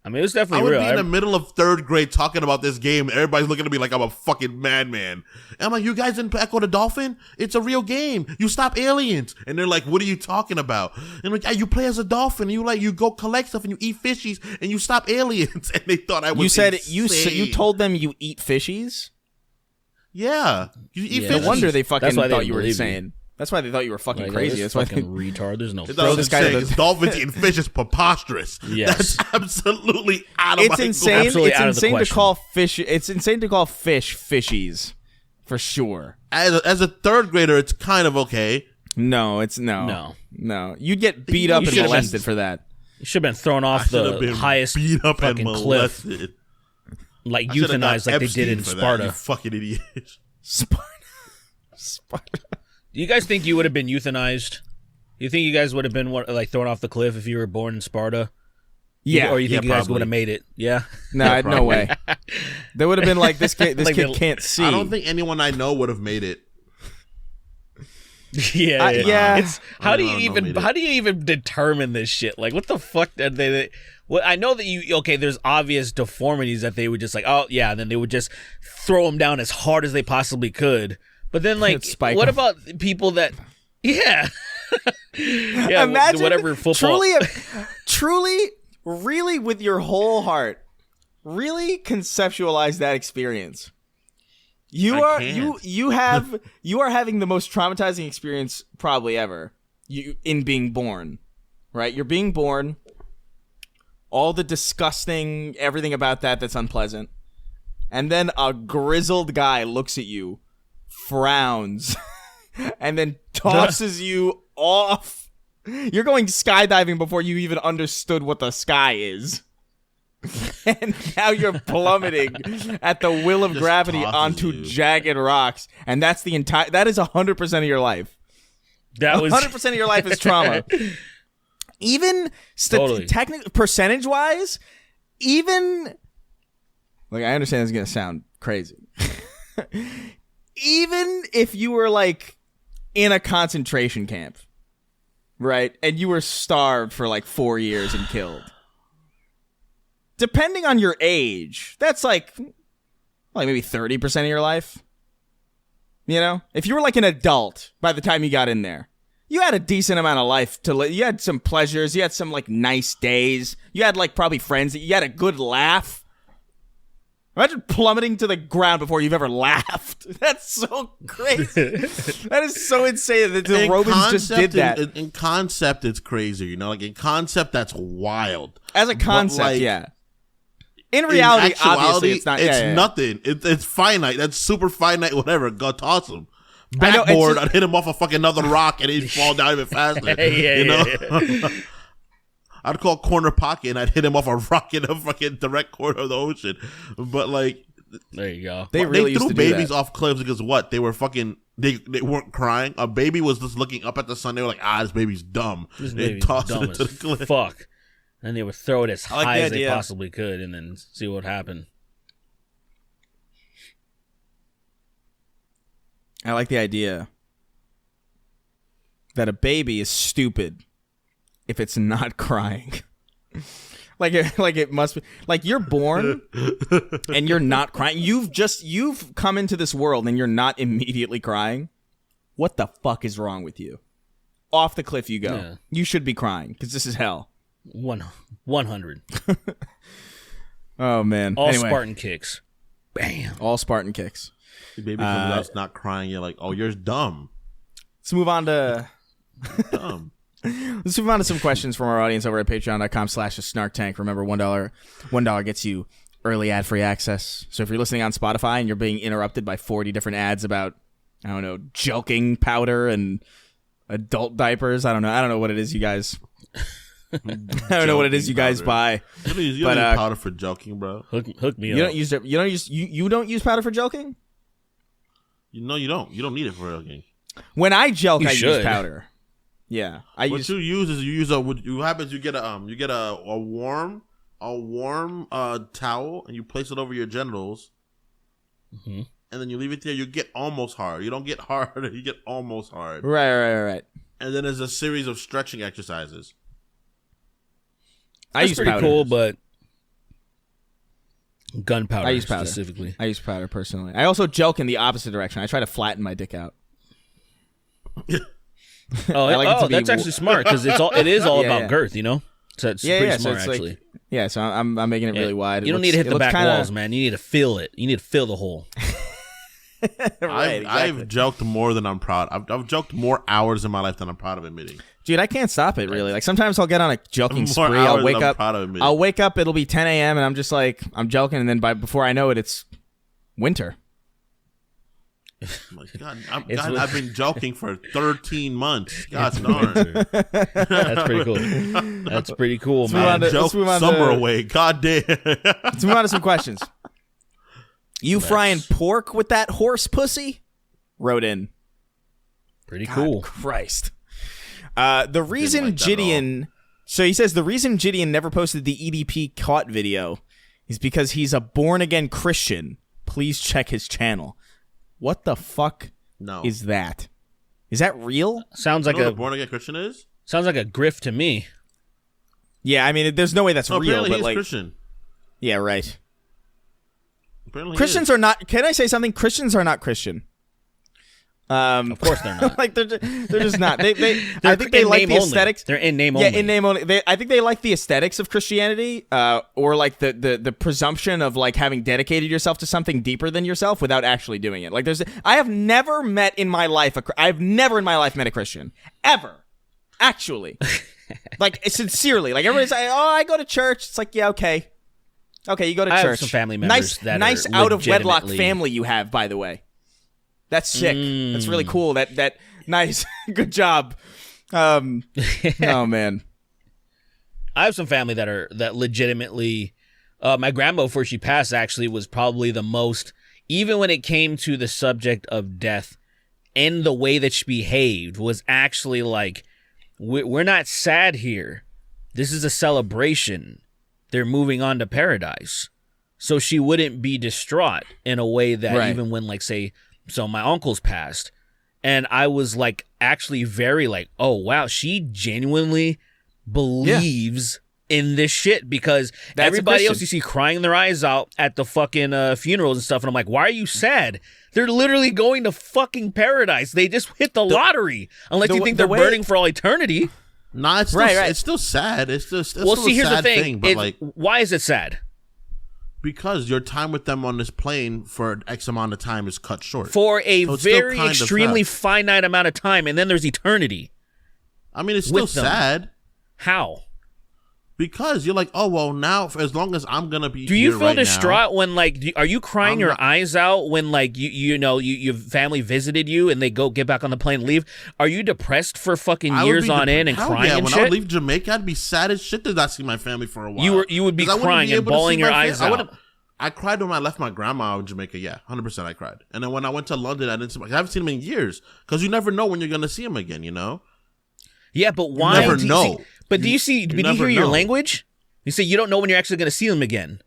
I mean, it was definitely I would real. be in the middle of 3rd grade talking about this game. Everybody's looking at me like I'm a fucking madman. And I'm like, you guys didn't Echo the Dolphin? It's a real game. You stop aliens. And they're like, what are you talking about? And I'm like, you play as a dolphin. And you go collect stuff and you eat fishies and you stop aliens. And they thought I was insane. You told them you eat fishies? Yeah. You eat fishies. No wonder they fucking thought you were believe insane. That's why they thought you were fucking like, crazy. That's why fucking retard. There's no. Throw this guy. Dolphins eating fish is preposterous. Yes, that's absolutely out of. It's insane. Absolutely it's out insane of the to call fish. It's insane to call fish fishies, for sure. As a 3rd grader, it's kind of okay. No, it's no. You'd get beat up and molested for that. You should have been thrown off the highest beat up fucking and cliff, molested. like euthanized, like they did in Sparta. You fucking idiot. Sparta. Do you guys think you would have been euthanized? You think you guys would have been like thrown off the cliff if you were born in Sparta? Yeah. Or you think you guys probably would have made it? Yeah. No, no way. They would have been like, this kid can't see. I don't think anyone I know would have made it. Yeah. Yeah. How do you even determine this shit? Like, what the fuck did they? Well, I know that there's obvious deformities that they would just like, oh yeah, and then they would just throw them down as hard as they possibly could. But then, like, what about people that, yeah, imagine whatever football, truly, really, with your whole heart, really conceptualize that experience. You are having the most traumatizing experience probably ever. In being born, right? You're being born. All the disgusting, everything about that's unpleasant, and then a grizzled guy looks at you, frowns, and then tosses you off. You're going skydiving before you even understood what the sky is. And now you're plummeting at the will of gravity onto jagged rocks. And that is 100% of your life. That was 100% of your life is trauma. Even totally. technically, percentage-wise, even... Like, I understand this is going to sound crazy. Even if you were, like, in a concentration camp, right? And you were starved for, like, 4 years and killed. Depending on your age, that's, like maybe 30% of your life. You know? If you were, like, an adult by the time you got in there, you had a decent amount of life to live. You had some pleasures. You had some, like, nice days. You had, like, probably friends. You had a good laugh. Imagine plummeting to the ground before you've ever laughed. That's so crazy. That is so insane that the Romans just did that. In concept, it's crazy. You know, like, in concept, that's wild. As a concept, like, yeah. In reality, obviously, it's not. It's nothing. It's finite. That's super finite. Whatever. Go toss him. Backboard. I'd hit him off a fucking another rock, and he'd fall down even faster. You know. Yeah. I'd call corner pocket, and I'd hit him off a rock in a fucking direct corner of the ocean. But like, there you go. They really threw used to babies do that. off cliffs because what? They were fucking. They weren't crying. A baby was just looking up at the sun. They were like, this baby's dumb. They tossed it into the cliff. Fuck. And they would throw it as high as they idea. possibly could, and then see what happened. I like the idea that a baby is stupid if it's not crying. like it must be. Like, you're born and you're not crying. You've come into this world and you're not immediately crying. What the fuck is wrong with you? off the cliff you go. Yeah. You should be crying because this is hell. 100. Oh man! All anyway, Spartan kicks. Bam. all Spartan kicks. The baby comes out not crying. You're like, oh, you're dumb. Let's move on to. Dumb. Let's move on to some questions from our audience over at patreon.com/snarktank. Remember, $1 gets you early ad-free access. So if you're listening on Spotify and you're being interrupted by 40 different ads about, I don't know, joking powder and adult diapers, I don't know what it is you guys. I don't know what it is you guys buy. You don't use powder for joking, bro. Hook me You up. you don't use powder for joking? No, you don't. You don't need it for joking. When I joke, You I should. use powder. Yeah, What you use is you get a warm towel and you place it over your genitals, and then you leave it there. You get almost hard. You don't get hard. You get almost hard. Right. And then there's a series of stretching exercises. That's use pretty powder. cool, but gunpowder I use powder. specifically. I use powder personally. I also joke in the opposite direction. I try to flatten my dick out. Oh, I like it to be that's actually smart because it is all Yeah, about yeah. girth, you know. So it's pretty smart so it's actually. Like, so I'm making it really wide. You don't need to hit the back walls, man. You need to feel it. You need to fill the hole. Right, I've joked more than I'm proud. I've joked more hours in my life than I'm proud of admitting. Dude, I can't stop it really. Like sometimes I'll get on a joking More spree. hours I'll than wake I'm up. proud of admitting. I'll wake up. It'll be 10 a.m. and I'm just like I'm joking, and then before I know it, it's winter. I'm like, God, I've been joking for 13 months. God darn. That's pretty cool. That's pretty cool, move on man. to- Joke move on summer to- away. God damn. Let's move on to some questions. You frying pork with that horse pussy? Wrote in. Pretty God cool. Christ. The reason like that at Gideon. So he says the reason Gideon never posted the EDP caught video is because he's a born again Christian. Please check his channel. What the fuck is that? Is that real? Sounds You like know what a a born again Christian is? sounds like a grift to me. Yeah, I mean, there's no way that's No, real. apparently But he's like, Christian. yeah, right. Apparently Christians are not. Can I say something? Christians are not Christian. Of course they're not. Like they're just not. I They're think they in like name the only. aesthetics. They're in name Yeah, only. in name only. I think they like the aesthetics of Christianity, or like the presumption of like having dedicated yourself to something deeper than yourself without actually doing it. Like I've never in my life met a Christian ever, actually. Like sincerely, like everybody's like, oh, I go to church. It's like, yeah, okay, you go to I church. have some family members nice that are out of wedlock legitimately- family you have, by the way. That's sick. That's really cool. That nice. Good job. Oh man. I have some family that legitimately. My grandma, before she passed, actually was probably the most. Even when it came to the subject of death, and the way that she behaved was actually like, we're not sad here. This is a celebration. They're moving on to paradise. So she wouldn't be distraught in a way that Right. even when, like, say, so my uncle's passed, and I was like actually very like, oh wow, she genuinely believes in this shit because That's a everybody else Christian. you see crying their eyes out at the fucking funerals and stuff, and I'm like, why are you sad? They're literally going to fucking paradise. They just hit the lottery. Unless you think they're burning for all eternity. Nah, it's still, Right. it's still sad. It's just Well, still see, a here's the sad thing. but like Why is it sad? because your time with them on this plane for X amount of time is cut short. For a So it's still very kind of extremely sad. finite amount of time, and then there's eternity. I mean, it's still with them. sad How? because you're like, oh well, now for as long as I'm gonna be. Do you here feel right distraught when, like, are you crying I'm your not- eyes out when, like, your family visited you and they get back on the plane and leave? Are you depressed for fucking Now, I would years be on end and hell crying yeah, and when shit? I would leave Jamaica, I'd be sad as shit to not see my family for a while. You would be 'Cause I wouldn't crying and able to bawling see your my eyes out. I cried when I left my grandma in Jamaica. Yeah, 100% I cried. And then when I went to London, I haven't seen him in years because you never know when you're gonna see him again. You know. Yeah, but why? never do you know. see- but do you see? Do you never hear your know. language? You say you don't know when you're actually going to see them again.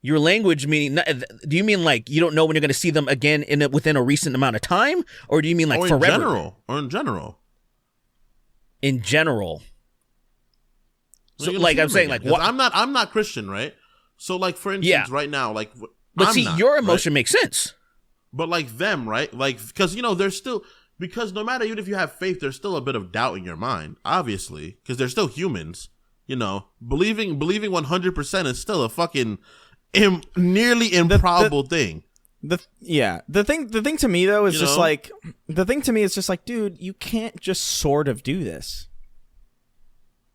Your language meaning? Do you mean like you don't know when you're going to see them again within a recent amount of time, or do you mean like Or forever? in general. In general. When So, you're gonna like see I'm them saying, again. like 'Cause what? I'm not Christian, right? So like for instance, Yeah. right now, like But I'm see, not, your right? emotion makes sense. But like them, right? Like because they're still Because no matter, even if you have faith, there's still a bit of doubt in your mind, obviously, because they're still humans. You know, believing 100% is still a fucking nearly improbable thing. The thing to me though is just like, the thing to me is just like, dude, you can't just sort of do this.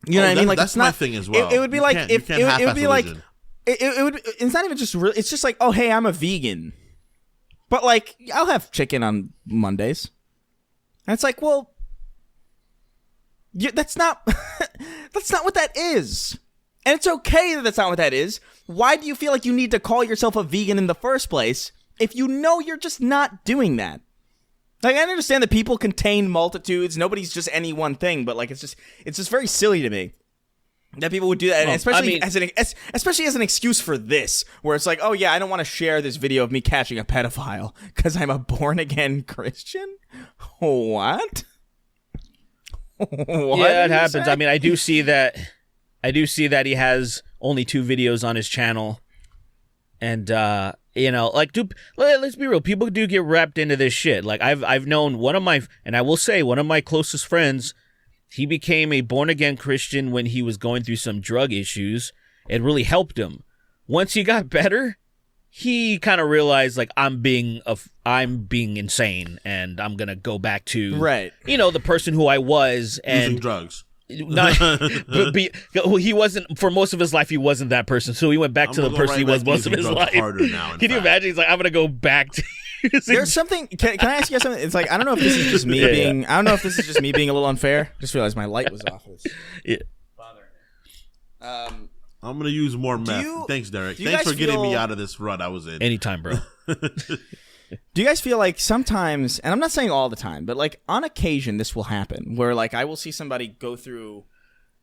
You know what I mean? Like, that's my thing as well. It would be like if it would be like it would. It's not even just real. It's just like, oh hey, I'm a vegan, but like I'll have chicken on Mondays. And it's like, well, that's not that's not what that is. And it's okay that that's not what that is. Why do you feel like you need to call yourself a vegan in the first place if you know you're just not doing that? Like, I understand that people contain multitudes. Nobody's just any one thing, but like it's just very silly to me that people would do that, and especially as an excuse for this, where it's like, oh yeah, I don't want to share this video of me catching a pedophile because I'm a born again Christian. What? Yeah, it happens. I mean, I do see that he has only 2 videos on his channel, and you know, like, dude, let's be real. People do get wrapped into this shit. Like, I've known one of my closest friends. He became a born-again Christian when he was going through some drug issues. It really helped him. Once he got better, he kind of realized, like, I'm being insane, and I'm gonna go back to, right, you know, the person who I was, and using drugs. Not, he wasn't, for most of his life. He wasn't that person, so he went back to the person he was most of his life. Can you imagine? He's like, I'm gonna go back to. There's something. Can I ask you guys something? It's like, I don't know if this is just me being. I don't know if this is just me being a little unfair. Just realized my light was off. Yeah. I'm gonna use more meth. Thanks, Derek. Thanks for getting me out of this rut I was in. Anytime, bro. Do you guys feel like sometimes, and I'm not saying all the time, but like on occasion this will happen, where like I will see somebody go through,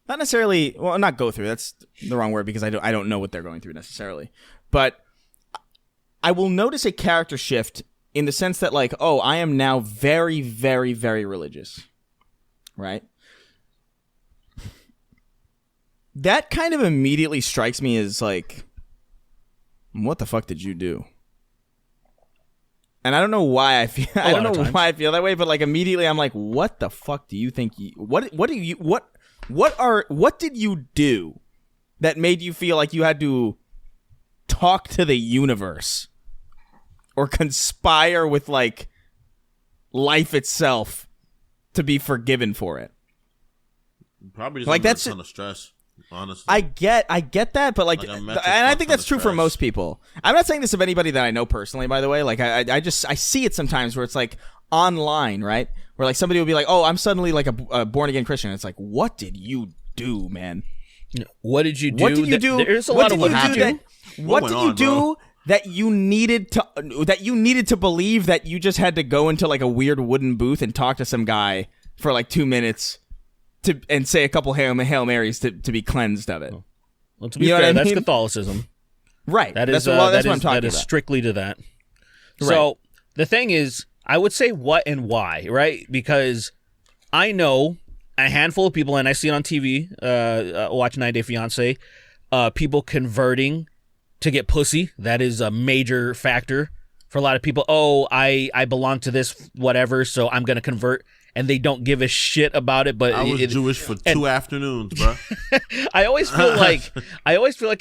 not necessarily, well, not go through, that's the wrong word because I don't know what they're going through necessarily, but I will notice a character shift in the sense that like, oh, I am now very, very, very religious, right? That kind of immediately strikes me as like, what the fuck did you do? And I don't know why I feel why I feel that way, but like immediately I'm like, what the fuck do you think what did you do that made you feel like you had to talk to the universe or conspire with like life itself to be forgiven for it? Probably just like that's a ton of stress. Honestly, I get that, but like and I think that's true for most people. I'm not saying this of anybody that I know personally, by the way. Like I see it sometimes where it's like online, right? Where like somebody will be like, "Oh, I'm suddenly like a born again Christian." It's like, what did you do, man? What did you do? What did you do? There's a lot of what happened. What did you do that you needed to believe that you just had to go into like a weird wooden booth and talk to some guy for like 2 minutes? And say a couple Hail Marys to be cleansed of it. Well, to be fair, that's Catholicism. Right. That's what I'm talking about. That is strictly to that. Right. So the thing is, I would say what and why, right? Because I know a handful of people, and I see it on TV, watch 90 Day Fiancé, people converting to get pussy. That is a major factor for a lot of people. Oh, I belong to this whatever, so I'm going to convert. And they don't give a shit about it. But I was Jewish for 2 afternoons, bro. I always feel like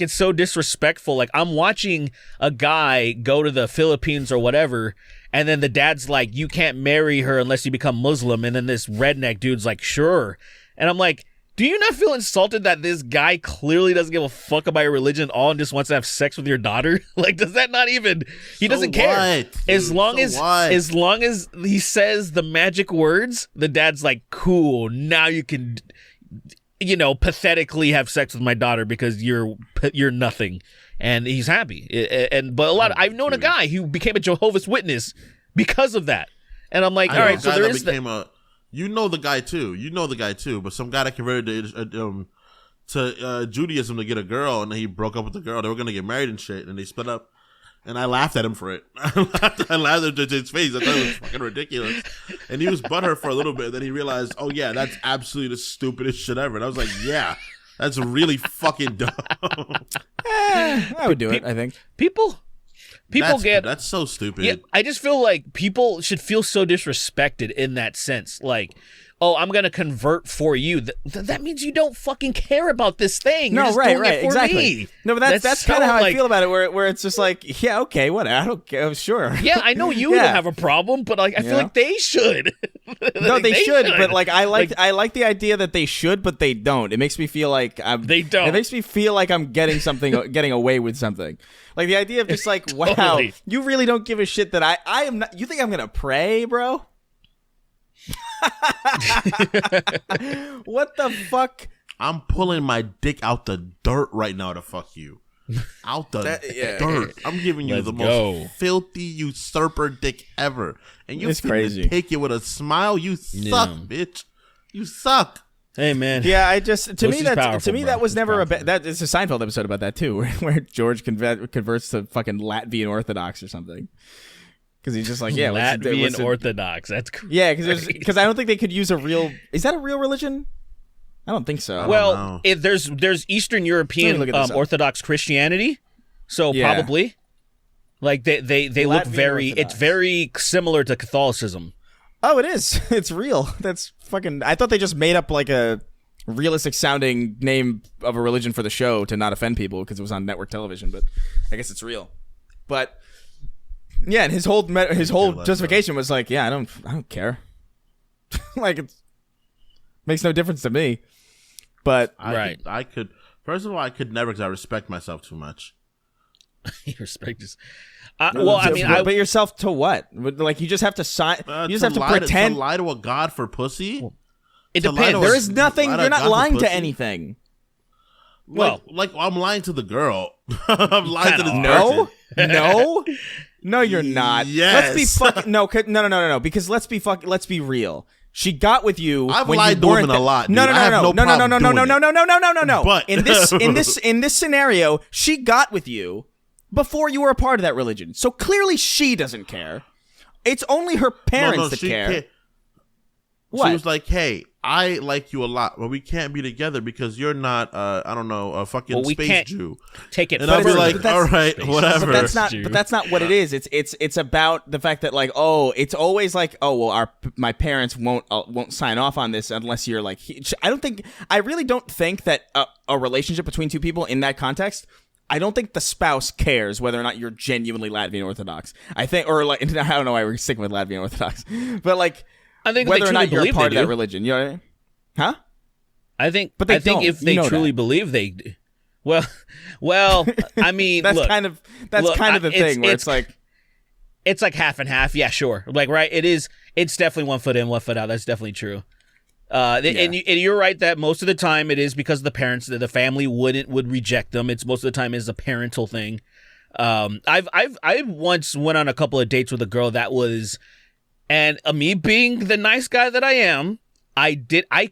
it's so disrespectful. Like I'm watching a guy go to the Philippines or whatever, and then the dad's like, "You can't marry her unless you become Muslim," and then this redneck dude's like, "Sure," and I'm like, do you not feel insulted that this guy clearly doesn't give a fuck about your religion at all and just wants to have sex with your daughter? Like, does that not even? He doesn't care. As long as he says the magic words, the dad's like, cool. Now you can, pathetically have sex with my daughter because you're nothing, and he's happy. I've known a guy who became a Jehovah's Witness because of that, and I'm like, all right, so there is You know the guy too, but some guy that converted to Judaism to get a girl, and then he broke up with the girl. They were gonna get married and shit, and they split up. And I laughed at him for it. I laughed at his face. I thought it was fucking ridiculous. And he was butthurt for a little bit. Then he realized, oh yeah, that's absolutely the stupidest shit ever. And I was like, yeah, that's really fucking dumb. I would do it. I think people That's so stupid. Yeah, I just feel like people should feel so disrespected in that sense. Like, oh, I'm gonna convert for you. That means you don't fucking care about this thing. You're just doing it for exactly. me. No, but that's kind of how I feel about it. Where it's just like, yeah, okay, whatever. I don't care. Sure. Yeah, I know you don't have a problem, but like, I feel like they should. No, they should. But like, I like the idea that they should, but they don't. It makes me feel like they don't. It makes me feel like I'm getting something, getting away with something. Like the idea of just like, wow, you really don't give a shit that I am not. You think I'm gonna pray, bro? What the fuck? I'm pulling my dick out the dirt right now to fuck you. Out the dirt. I'm giving you most filthy usurper dick ever. And you're crazy. Take it with a smile. You suck, bitch. You suck. Hey man. Yeah, I just to me that was never a that it's a Seinfeld episode about that too, where George converts to fucking Latvian Orthodox or something. Because he's just like, yeah, Latvian Orthodox. That's crazy. Yeah, because I don't think they could use a real. Is that a real religion? I don't think so. Well, there's Eastern European Orthodox Christianity, so probably like they look very. Orthodox. It's very similar to Catholicism. Oh, it is. It's real. That's fucking. I thought they just made up like a realistic sounding name of a religion for the show to not offend people because it was on network television. But I guess it's real. But. Yeah, and his whole justification was like, yeah, I don't care. Like it makes no difference to me. But I could first of all I could never because I respect myself too much. You respect this. Well, I mean, but yourself to what? Like you just have to sign. You just have to pretend to lie to a god for pussy. Well, it depends. There is nothing. You're not lying to anything. Well, like I'm lying to the girl. I'm lying to this person. No. No, you're not. Yes. Let's be fucking no. Because let's be real. She got with you. I've when lied you to weren't women a lot. Dude. No. But in this scenario, she got with you before you were a part of that religion. So clearly, she doesn't care. It's only her parents that care. What? She was like, "Hey, I like you a lot, but we can't be together because you're not, a fucking space Jew." Take it, and I'll be like, "All right, whatever." But that's not what it is. It's about the fact that like, it's always like, well, my parents won't sign off on this unless you're like. I really don't think that a relationship between two people in that context. I don't think the spouse cares whether or not you're genuinely Latvian Orthodox. I think, or like, I don't know why we're sticking with Latvian Orthodox, but like. I think whether or not you're a part of that religion, you know what I mean? Huh? I think if they truly believe they, well, I mean, that's kind of the thing where it's like half and half. Yeah, sure. Like, right? It's definitely 1 foot in, 1 foot out. That's definitely true. And you're right that most of the time it is because the parents, the family would reject them. It's most of the time is a parental thing. I once went on a couple of dates with a girl that was. And me being the nice guy that I am, I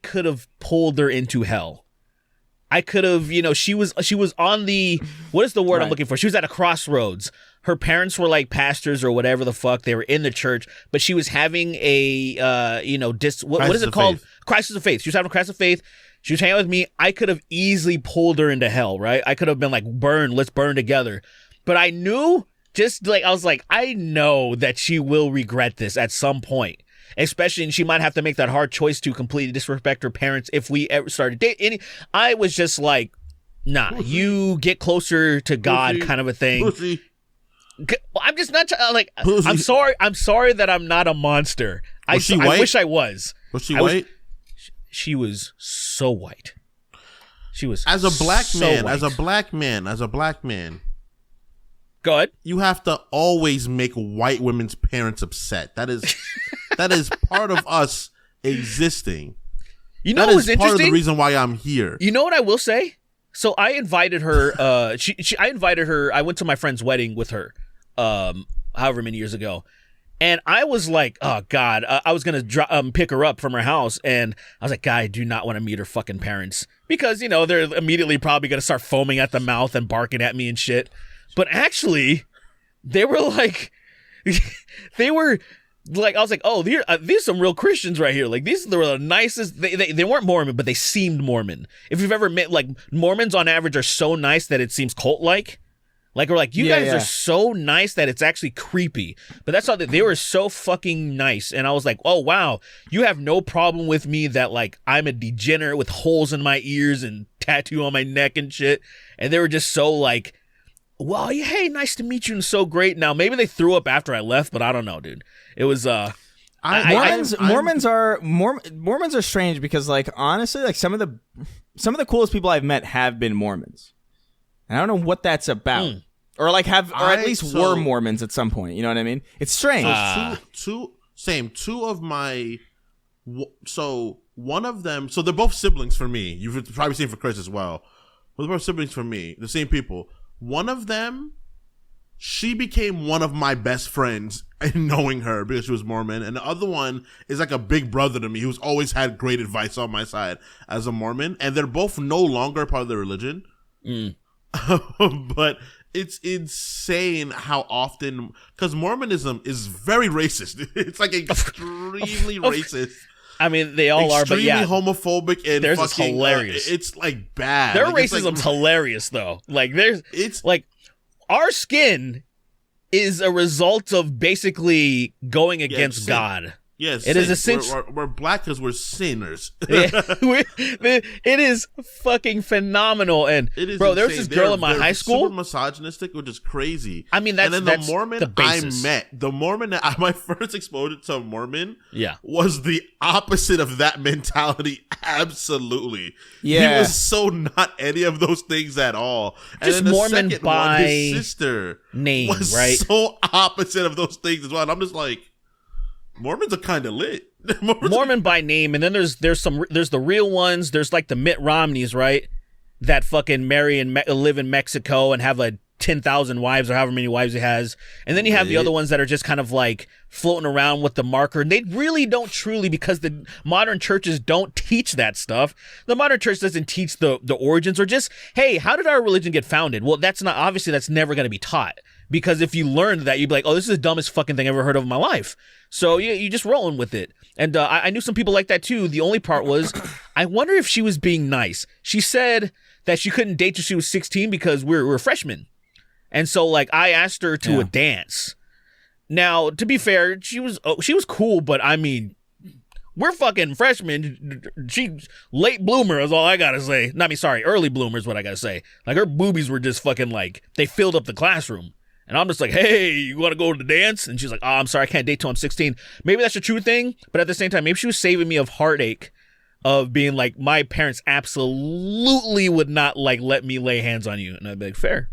could have pulled her into hell. I could have, she was on the, what is the word I'm looking for? She was at a crossroads. Her parents were like pastors or whatever the fuck. They were in the church, but she was having a, what is it called? Crisis of faith. She was having a crisis of faith. She was hanging out with me. I could have easily pulled her into hell, right? I could have been like, let's burn together. But I knew... I was like, I know that she will regret this at some point. Especially, and she might have to make that hard choice to completely disrespect her parents if we ever started dating. I was just like, nah, you get closer to God kind of a thing. I'm just not, I'm sorry that I'm not a monster. I wish I was. Was she white? She was so white. She was as a black man, white. as a black man. Go ahead. You have to always make white women's parents upset. That is part of us existing. You know what was interesting? Part of the reason why I'm here. You know what I will say? So I invited her. I invited her. I went to my friend's wedding with her, however many years ago, and I was like, oh God, I was gonna pick her up from her house, and I was like, God, I do not want to meet her fucking parents because they're immediately probably gonna start foaming at the mouth and barking at me and shit. But actually, they were like, I was like, oh, these are some real Christians right here. Like, these are the nicest. They weren't Mormon, but they seemed Mormon. If you've ever met, like, Mormons on average are so nice that it seems cult-like. Like, we're like, you guys are so nice that it's actually creepy. But that's how they were so fucking nice. And I was like, oh, wow, you have no problem with me that, like, I'm a degenerate with holes in my ears and tattoo on my neck and shit. And they were just so like, well, hey, nice to meet you and so great. Now, maybe they threw up after I left, but I don't know, dude. It was, Mormons are strange because, like, honestly, like some of the coolest people I've met have been Mormons. I don't know what that's about, or like at least were Mormons at some point. You know what I mean? It's strange. Two of my, so one of them, so they're both siblings for me. You've probably seen for Chris as well. But they're both siblings for me, the same people. One of them, she became one of my best friends in knowing her because she was Mormon, and the other one is like a big brother to me who's always had great advice on my side as a Mormon, and they're both no longer part of the religion. But it's insane how often, because Mormonism is very racist. It's like extremely racist. I mean, they all are, but yeah, extremely homophobic and theirs fucking, is hilarious. It's like bad. Their like, racism's hilarious though. Like it's like our skin is a result of basically going against God. Yes, it is a sin. We're black because we're sinners. It is fucking phenomenal. And bro, there was this girl in my high school, super misogynistic, which is crazy. I mean, and then the Mormon my first exposure to a Mormon, was the opposite of that mentality. Absolutely, he was so not any of those things at all. Just and then Mormon by his sister name, was right? So opposite of those things as well. And I'm just like, Mormons are kind of lit. Mormon by name, and then there's the real ones. There's like the Mitt Romneys, right? That fucking marry and live in Mexico and have 10,000 wives or however many wives he has. And then you have the other ones that are just kind of like floating around with the marker. And they really don't truly, because the modern churches don't teach that stuff. The modern church doesn't teach the origins, or just, hey, how did our religion get founded? Well, that's never going to be taught. Because if you learned that, you'd be like, oh, this is the dumbest fucking thing I've ever heard of in my life. So you're just rolling with it. And I knew some people like that too. The only part was, I wonder if she was being nice. She said that she couldn't date till she was 16 because we're freshmen. And so, like, I asked her to a dance. Now, to be fair, she was cool, but I mean, we're fucking freshmen. She's late bloomer is all I gotta say. Early bloomer is what I gotta say. Like, her boobies were just fucking like, they filled up the classroom. And I'm just like, hey, you want to go to the dance? And she's like, oh, I'm sorry, I can't date till I'm 16. Maybe that's a true thing, but at the same time, maybe she was saving me of heartache of being like, my parents absolutely would not like let me lay hands on you. And I'd be like, fair.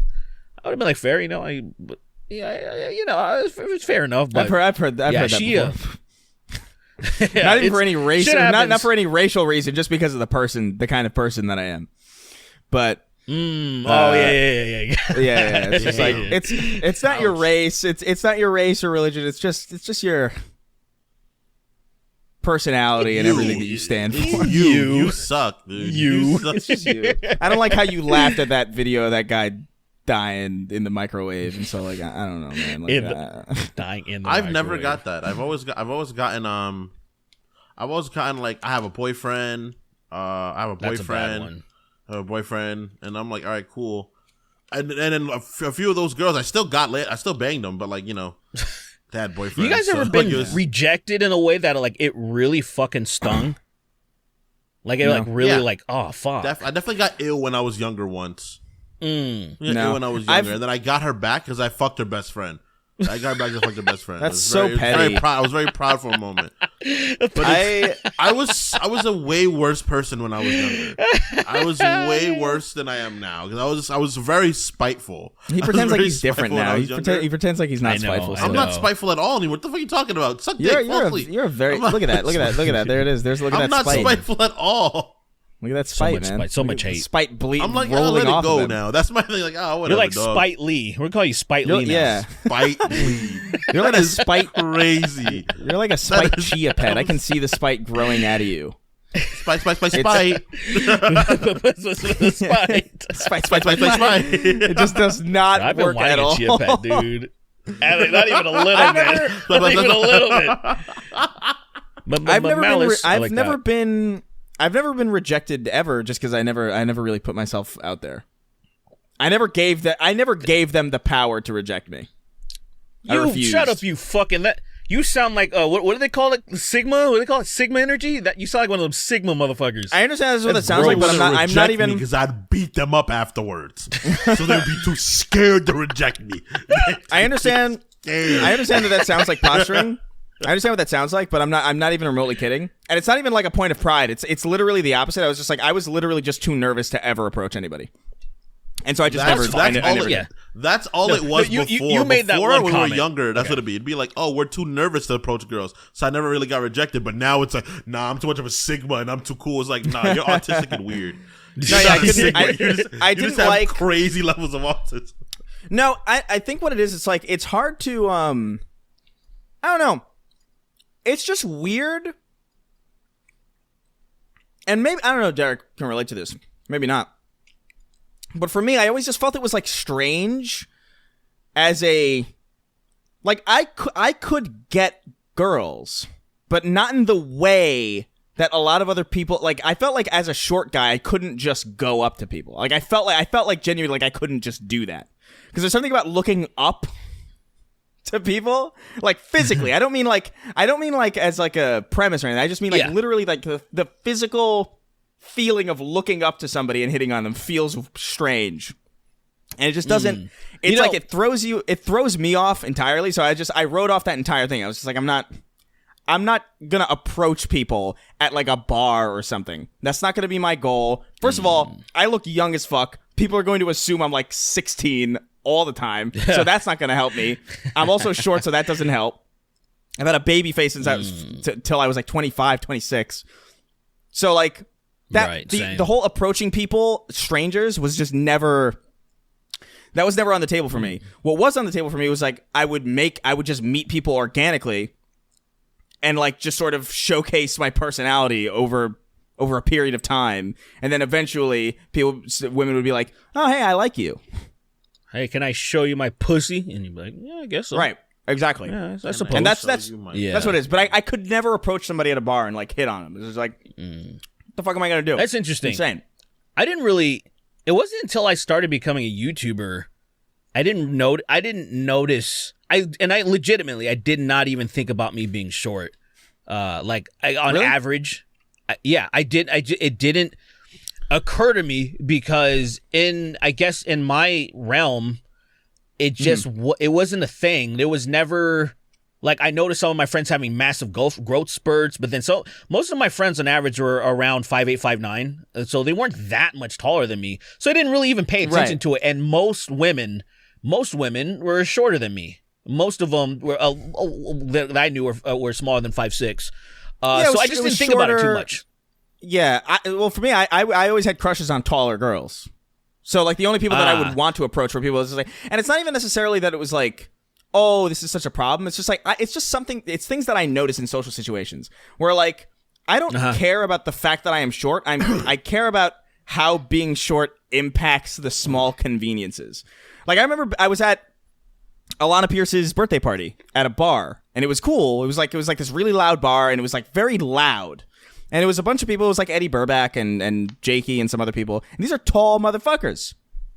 I would have been like, fair, it's fair enough. But I've heard that before. Not even for any racial, not for any racial reason, just because of the kind of person that I am. But yeah. It's just like it's not your race. It's not your race or religion. It's just your personality and everything that you stand for. You suck, dude. You suck. It's just you. I don't like how you laughed at that video of that guy dying in the microwave, and so like I don't know, man. Like, dying in the I've microwave. never got that. I've always gotten like, I have a boyfriend. I have a boyfriend. That's a bad one. I have a boyfriend, and I'm like, all right, cool. And then a few of those girls, I still got lit. I still banged them, but like, they had boyfriends. You guys ever been rejected in a way that like it really fucking stung? Like it like oh fuck. I definitely got ill when I was younger once. Ill when I was younger, and then I got her back because I fucked her best friend. I got her back to fuck her best friend. That's so petty. I was very proud for a moment. But I was a way worse person when I was younger. I was way worse than I am now because I was very spiteful. He pretends like he's different now. He pretends like he's not spiteful. I'm not spiteful at all anymore. What the fuck are you talking about? Suck dick. You're a very look at that. There it is. I'm not spiteful at all. Look at that spite, man. So much hate. Spite bleed. I'm like, rolling let it off go of him. now. That's my thing. Like, oh, whatever. You're like dog. Spite Lee. We're gonna call you Spite Lee now. Yeah, Spite Lee. You're like a spite crazy. You're like a spite chia pet. I can see the spite growing out of you. Spite. Spite. It just does not I've been work at all. Chia pet, dude. Not even a little bit. Not even a little bit. I've never been rejected ever, just because I never really put myself out there. I never gave them the power to reject me. You shut up, you fucking that. You sound like what do they call it? Sigma? What do they call it? Sigma energy? That you sound like one of them Sigma motherfuckers. I understand that's what that sounds like, but I'm not even because I'd beat them up afterwards, so they'd be too scared to reject me. I understand. I understand that sounds like posturing. I understand what that sounds like, but I'm not even remotely kidding. And it's not even like a point of pride. It's literally the opposite. I was literally just too nervous to ever approach anybody. And so I just never. That's all it was before. You made that one when we comment. were younger. That's what it'd be. It'd be like, oh, we're too nervous to approach girls, so I never really got rejected. But now it's like, nah, I'm too much of a Sigma, and I'm too cool. It's like, nah, you're autistic and weird. I didn't have like crazy levels of autism. No, I think what it is, it's like it's hard to I don't know. It's just weird. And maybe I don't know, Derek can relate to this. Maybe not. But for me, I always just felt it was like strange as a like I could get girls, but not in the way that a lot of other people like. I felt like as a short guy, I couldn't just go up to people. Like I felt like genuinely like I couldn't just do that. Because there's something about looking up to people, like physically. I don't mean like as like a premise or anything. I just mean like literally like the physical feeling of looking up to somebody and hitting on them feels strange, and it just doesn't. It's like it throws me off entirely. So I wrote off that entire thing. I was just like, I'm not gonna approach people at like a bar or something. That's not gonna be my goal. First of all, I look young as fuck. People are going to assume I'm like 16 all the time, so that's not gonna help me. I'm also short, so that doesn't help. I've had a baby face since I was till I was like 25, 26. So like that the whole approaching people, strangers, was just never. That was never on the table for me. What was on the table for me was like I would just meet people organically, and like just sort of showcase my personality over a period of time, and then eventually women would be like, "Oh, hey, I like you. Hey, can I show you my pussy?" And you'd be like, "Yeah, I guess so." Right? Exactly. Yeah, I suppose. And that's what it is. But I could never approach somebody at a bar and like hit on them. It was like, what the fuck am I gonna do? That's interesting. It's insane. It wasn't until I started becoming a YouTuber, I didn't notice. I did not even think about me being short. On average, it didn't occur to me because in my realm, it just it wasn't a thing. There was never like I noticed some of my friends having massive growth spurts, but then most of my friends on average were around 5'8", 5'9", so they weren't that much taller than me. So I didn't really even pay attention to it. And most women were shorter than me. Most of them were that I knew were smaller than 5'6". So I just didn't think about it too much. Yeah, for me, I always had crushes on taller girls. So like the only people that I would want to approach were people. And it's not even necessarily that it was like, oh, this is such a problem. It's just like it's just something. It's things that I notice in social situations where like I don't care about the fact that I am short. I care about how being short impacts the small conveniences. Like I remember I was at Alana Pierce's birthday party at a bar, and it was cool. It was like this really loud bar, and it was like very loud. And it was a bunch of people. It was like Eddie Burback and Jakey and some other people. And these are tall motherfuckers.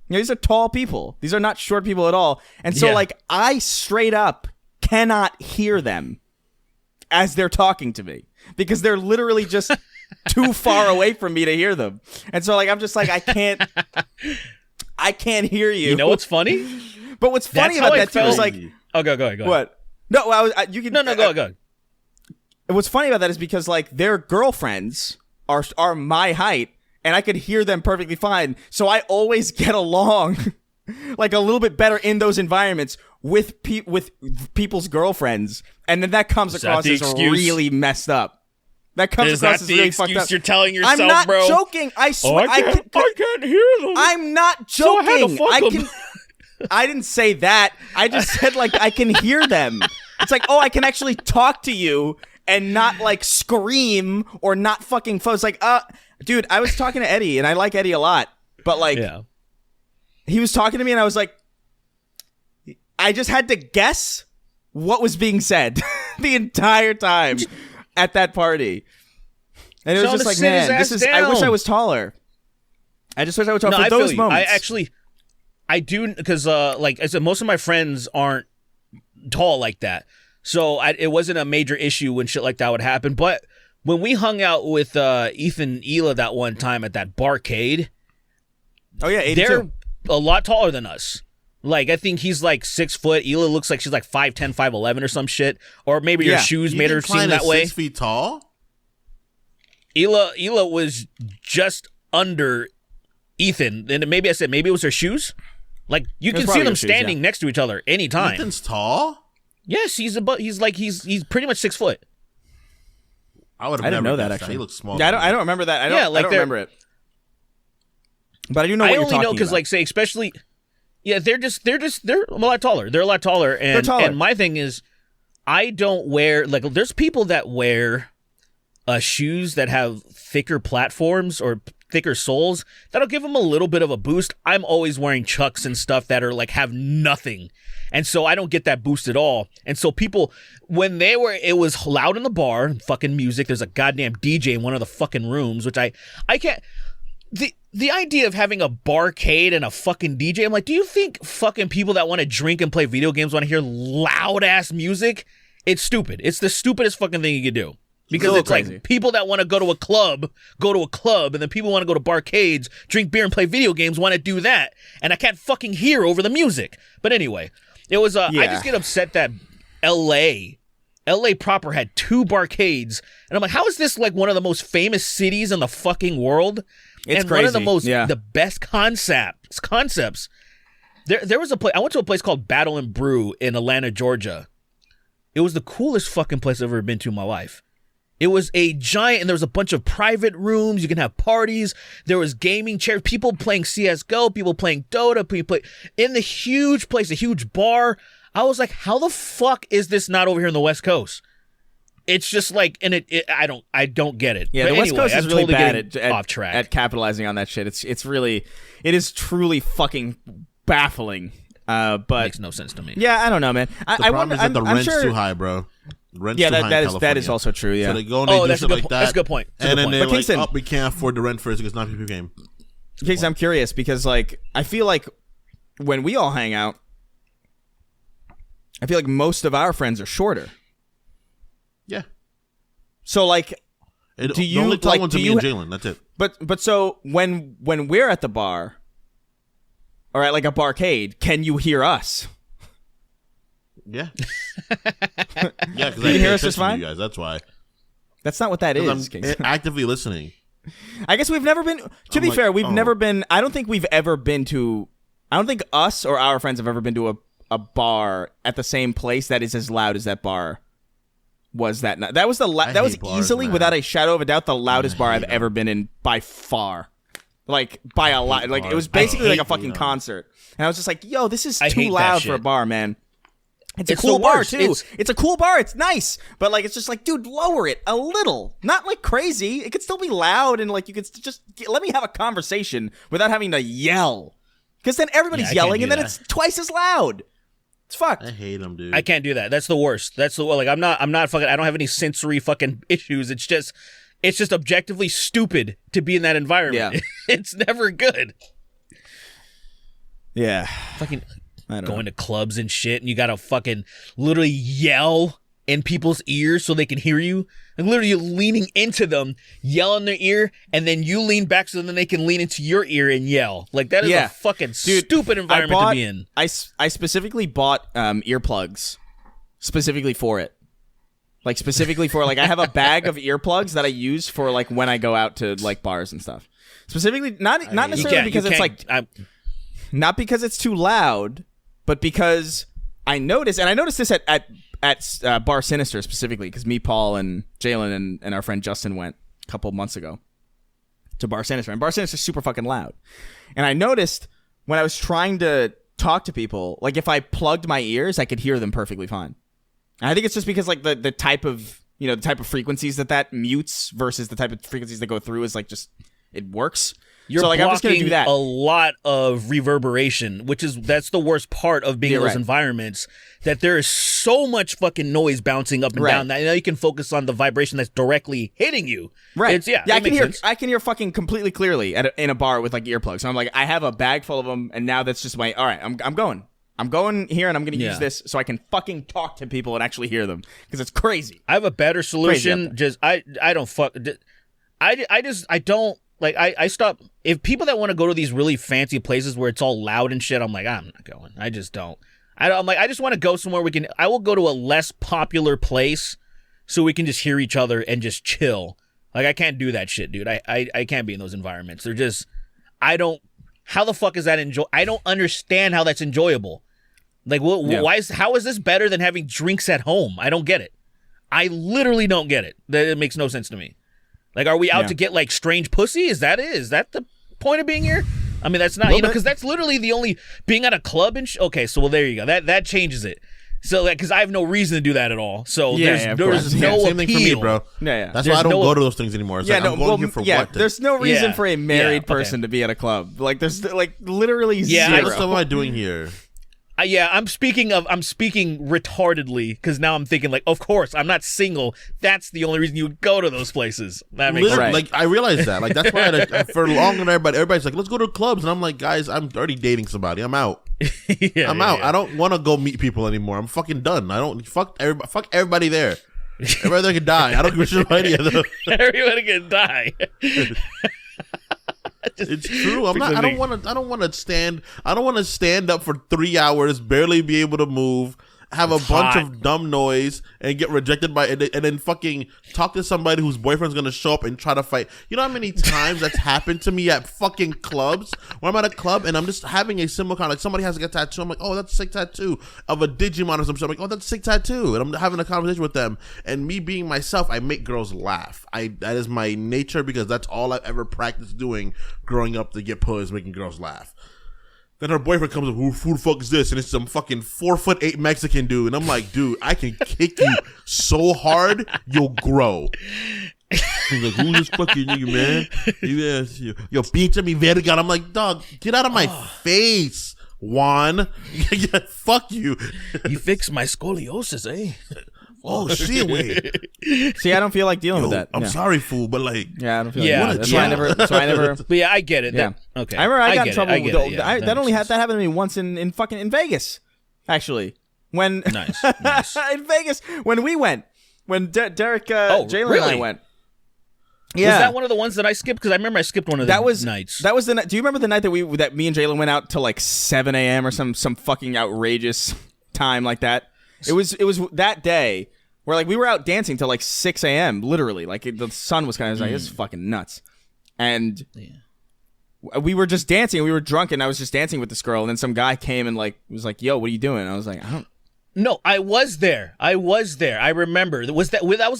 You know, these are tall people. These are not short people at all. And so, like, I straight up cannot hear them as they're talking to me because they're literally just too far away from me to hear them. And so, like, I'm just like, I can't hear you. You know what's funny? But what's funny about that too is like, oh, go ahead. What? No, you can. No, go ahead. What's funny about that is because like their girlfriends are my height, and I could hear them perfectly fine. So I always get along like a little bit better in those environments with people's girlfriends, and then that comes across as really messed up. That comes across as really fucked up. You're telling yourself, I'm not bro. joking. I swear, I can't hear them. I'm not joking. So I had to fuck them. I didn't say that. I just said like I can hear them. It's like, oh, I can actually talk to you and not like scream or not fucking phone. It's like, dude, I was talking to Eddie and I like Eddie a lot, but like, he was talking to me and I was like, I just had to guess what was being said the entire time at that party. And it was just like, man, I wish I was taller. I just wish I was taller for those moments. I do, because like I said, most of my friends aren't tall like that, so it wasn't a major issue when shit like that would happen. But when we hung out with Ethan and Hila that one time at that barcade, oh yeah, 82. They're a lot taller than us. Like, I think he's like 6 foot. Hila looks like she's like 5'10", 5'11" or some shit. Or maybe your shoes made her seem that way. 6 feet tall? Hila was just under Ethan, and maybe it was her shoes. Like, you can see them standing next to each other anytime. Ethan's tall? Yes, he's pretty much 6 foot. I would have never never know that guessed actually. He looks small. Yeah, I don't remember that. I don't remember it. But I do know what you're talking about. I only know because, like, say, especially, yeah, they're a lot taller. They're a lot taller, and they're taller. And my thing is, I don't wear, like, there's people that wear shoes that have thicker platforms or thicker soles that'll give them a little bit of a boost. I'm always wearing Chucks and stuff that are like have nothing, and so I don't get that boost at all. And so people, when it was loud in the bar, fucking music. There's a goddamn DJ in one of the fucking rooms, which I can't. The idea of having a barcade and a fucking DJ, I'm like, do you think fucking people that want to drink and play video games want to hear loud ass music? It's stupid. It's the stupidest fucking thing you could do. Because it's crazy. Like people that want to go to a club, and then people want to go to barcades, drink beer and play video games want to do that. And I can't fucking hear over the music. But anyway, it was, I just get upset that LA proper had 2 barcades. And I'm like, how is this like one of the most famous cities in the fucking world? It's and crazy. One of the most, the best concepts. There was a place, I went to a place called Battle and Brew in Atlanta, Georgia. It was the coolest fucking place I've ever been to in my life. It was a giant, and there was a bunch of private rooms. You can have parties. There was gaming chairs, people playing CSGO, people playing Dota, people in the huge place, a huge bar. I was like, how the fuck is this not over here on the West Coast? It's just like, and I don't get it. Yeah, but the West Coast is really bad off track at capitalizing on that shit. It is truly fucking baffling. But makes no sense to me. Yeah, I don't know, man. The problem is that the rent's too high, bro. That is also true. Yeah. So they go and they do shit like that. That's a good point. And then they're like, "Oh, we can't afford the rent for it because it's not a PvP game." Kingston, I'm curious because like I feel like when we all hang out, I feel like most of our friends are shorter. Yeah. So like, do you the only tall like? ones Do are me you? and Jalen. That's it. But so when we're at the bar, or at like a barcade, can you hear us? Yeah. Yeah, because I can hear us just fine. You guys. That's why. That's not what that is. I'm actively listening. I guess we've never been. To be fair, we've never been. I don't think we've ever been to. I don't think us or our friends have ever been to a bar at the same place that is as loud as that bar was that night. That was that was bars, easily, man. without a shadow of a doubt, the loudest bar I've ever been in by far. Like by a lot. Like it was basically like a fucking concert, and I was just like, "Yo, this is too loud for a bar, man." It's a cool bar too. It's a cool bar. It's nice, but like it's just like, dude, lower it a little. Not like crazy. It could still be loud, and like you could just let me have a conversation without having to yell. Because then everybody's yelling, and then it's twice as loud. It's fucked. I hate them, dude. I can't do that. That's the worst. That's the like. I'm not fucking. I don't have any sensory fucking issues. It's just objectively stupid to be in that environment. Yeah. It's never good. Yeah. Fucking. Going to clubs and shit, and you gotta fucking literally yell in people's ears so they can hear you. And literally leaning into them, yell in their ear, and then you lean back so then they can lean into your ear and yell. Like, that is a fucking stupid environment to be in. I specifically bought earplugs specifically for it. Like, specifically for, like, I have a bag of earplugs that I use for, like, when I go out to, like, bars and stuff. Specifically, not necessarily because it's, like, not because it's too loud, but because I noticed this at Bar Sinister specifically, because me, Paul, and Jalen and our friend Justin went a couple months ago to Bar Sinister. And Bar Sinister's super fucking loud. And I noticed when I was trying to talk to people, like if I plugged my ears, I could hear them perfectly fine. And I think it's just because like the type of, you know, the type of frequencies that mutes versus the type of frequencies that go through is like just, it works. You're so like I'm just gonna do that. A lot of reverberation, that's the worst part of being in those environments. That there is so much fucking noise bouncing up and down that now you can focus on the vibration that's directly hitting you. Right. Sense. I can hear fucking completely clearly in a bar with like earplugs. So I'm like, I have a bag full of them, and now that's just my. All right, I'm going. I'm going here, and I'm going to use this so I can fucking talk to people and actually hear them because it's crazy. I have a better solution. I don't fuck. I don't. Like, I stop. If people that want to go to these really fancy places where it's all loud and shit, I'm like, I'm not going. I just don't. I'm like, I just want to go somewhere I will go to a less popular place so we can just hear each other and just chill. Like, I can't do that shit, dude. I can't be in those environments. They're just, how the fuck is that I don't understand how that's enjoyable. Like, how is this better than having drinks at home? I don't get it. I literally don't get it. It makes no sense to me. Like, are we out to get, like, strange pussy? Is that the point of being here? I mean, that's not, because that's literally the only, being at a club and okay, so, well, there you go. That changes it. So, because I have no reason to do that at all. So, there's no same appeal. Thing for me, bro. Yeah. That's why I don't go to those things anymore. It's like, I'm going here for what? There's no reason for a married person to be at a club. Like, there's, like, literally zero. What am I doing here? I'm speaking retardedly because now I'm thinking like, of course, I'm not single. That's the only reason you would go to those places. That makes sense. Like, I realize that. Like, that's why for long and everybody's like, let's go to clubs, and I'm like, guys, I'm already dating somebody. I'm out. I'm out. I don't want to go meet people anymore. I'm fucking done. I don't fuck everybody there. Everybody there can die. I don't give a shit about any of them. Everybody can die. It's true. I don't want to stand up for 3 hours, barely be able to move, have a bunch of dumb noise, and get rejected and then fucking talk to somebody whose boyfriend's gonna show up and try to fight. You know how many times that's happened to me at fucking clubs where I'm at a club and I'm just having a symbol kind of like somebody has like a tattoo. I'm like, oh, that's a sick tattoo of a Digimon or some shit. I'm like, oh, that's a sick tattoo, and I'm having a conversation with them. And me being myself, I make girls laugh. That is my nature because that's all I've ever practiced doing growing up to get puss, making girls laugh. Then her boyfriend comes up, who the fuck is this? And it's some fucking 4'8" Mexican dude. And I'm like, dude, I can kick you so hard, you'll grow. He's like, who's this fucking nigga, man? Yo, pinche mi verga. I'm like, dog, get out of my face, Juan. Fuck you. You fixed my scoliosis, eh? Oh, shit, wait. See, I don't feel like dealing with that. I'm sorry, fool, but like... Yeah, I don't feel like that's why I never... But yeah, I get it. Yeah. Okay. I remember I got in trouble with... That happened to me once in Vegas, actually. When... Nice. In Vegas, when we went. When Derek, Jalen and I went. Yeah. Was that one of the ones that I skipped? Because I remember I skipped one of the nights. That was the night... Do you remember the night that me and Jalen went out till like 7 a.m. or some fucking outrageous time like that? It was that day where like we were out dancing till like 6 a.m. literally. Like the sun was kind of like, this is fucking nuts. And we were just dancing. We were drunk, and I was just dancing with this girl. And then some guy came and like was like, "Yo, what are you doing?" And I was like, "I don't." No, I was there. I remember. It was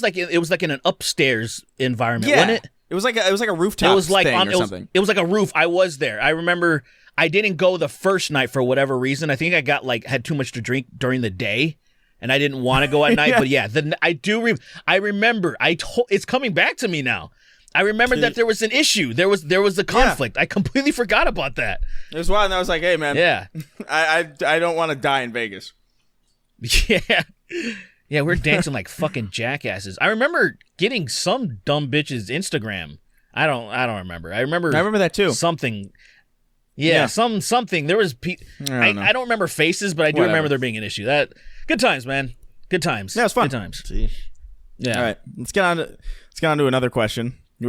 like in an upstairs environment, wasn't it? It was like a rooftop. It was like thing or something. It was like a roof. I was there. I remember. I didn't go the first night for whatever reason. I think I had too much to drink during the day. And I didn't want to go at night, but yeah, I remember. It's coming back to me now. I remember that there was an issue. There was a conflict. I completely forgot about that. It was wild, and I was like, "Hey, man, I don't want to die in Vegas." Yeah, we're dancing like fucking jackasses. I remember getting some dumb bitch's Instagram. I don't remember. I remember that too. Something. Yeah. Something. There was. I don't remember faces, but I do remember there being an issue. Good times, man. Good times. Yeah, it was fun. Good times. See? Yeah. All right, let's get on to another question. I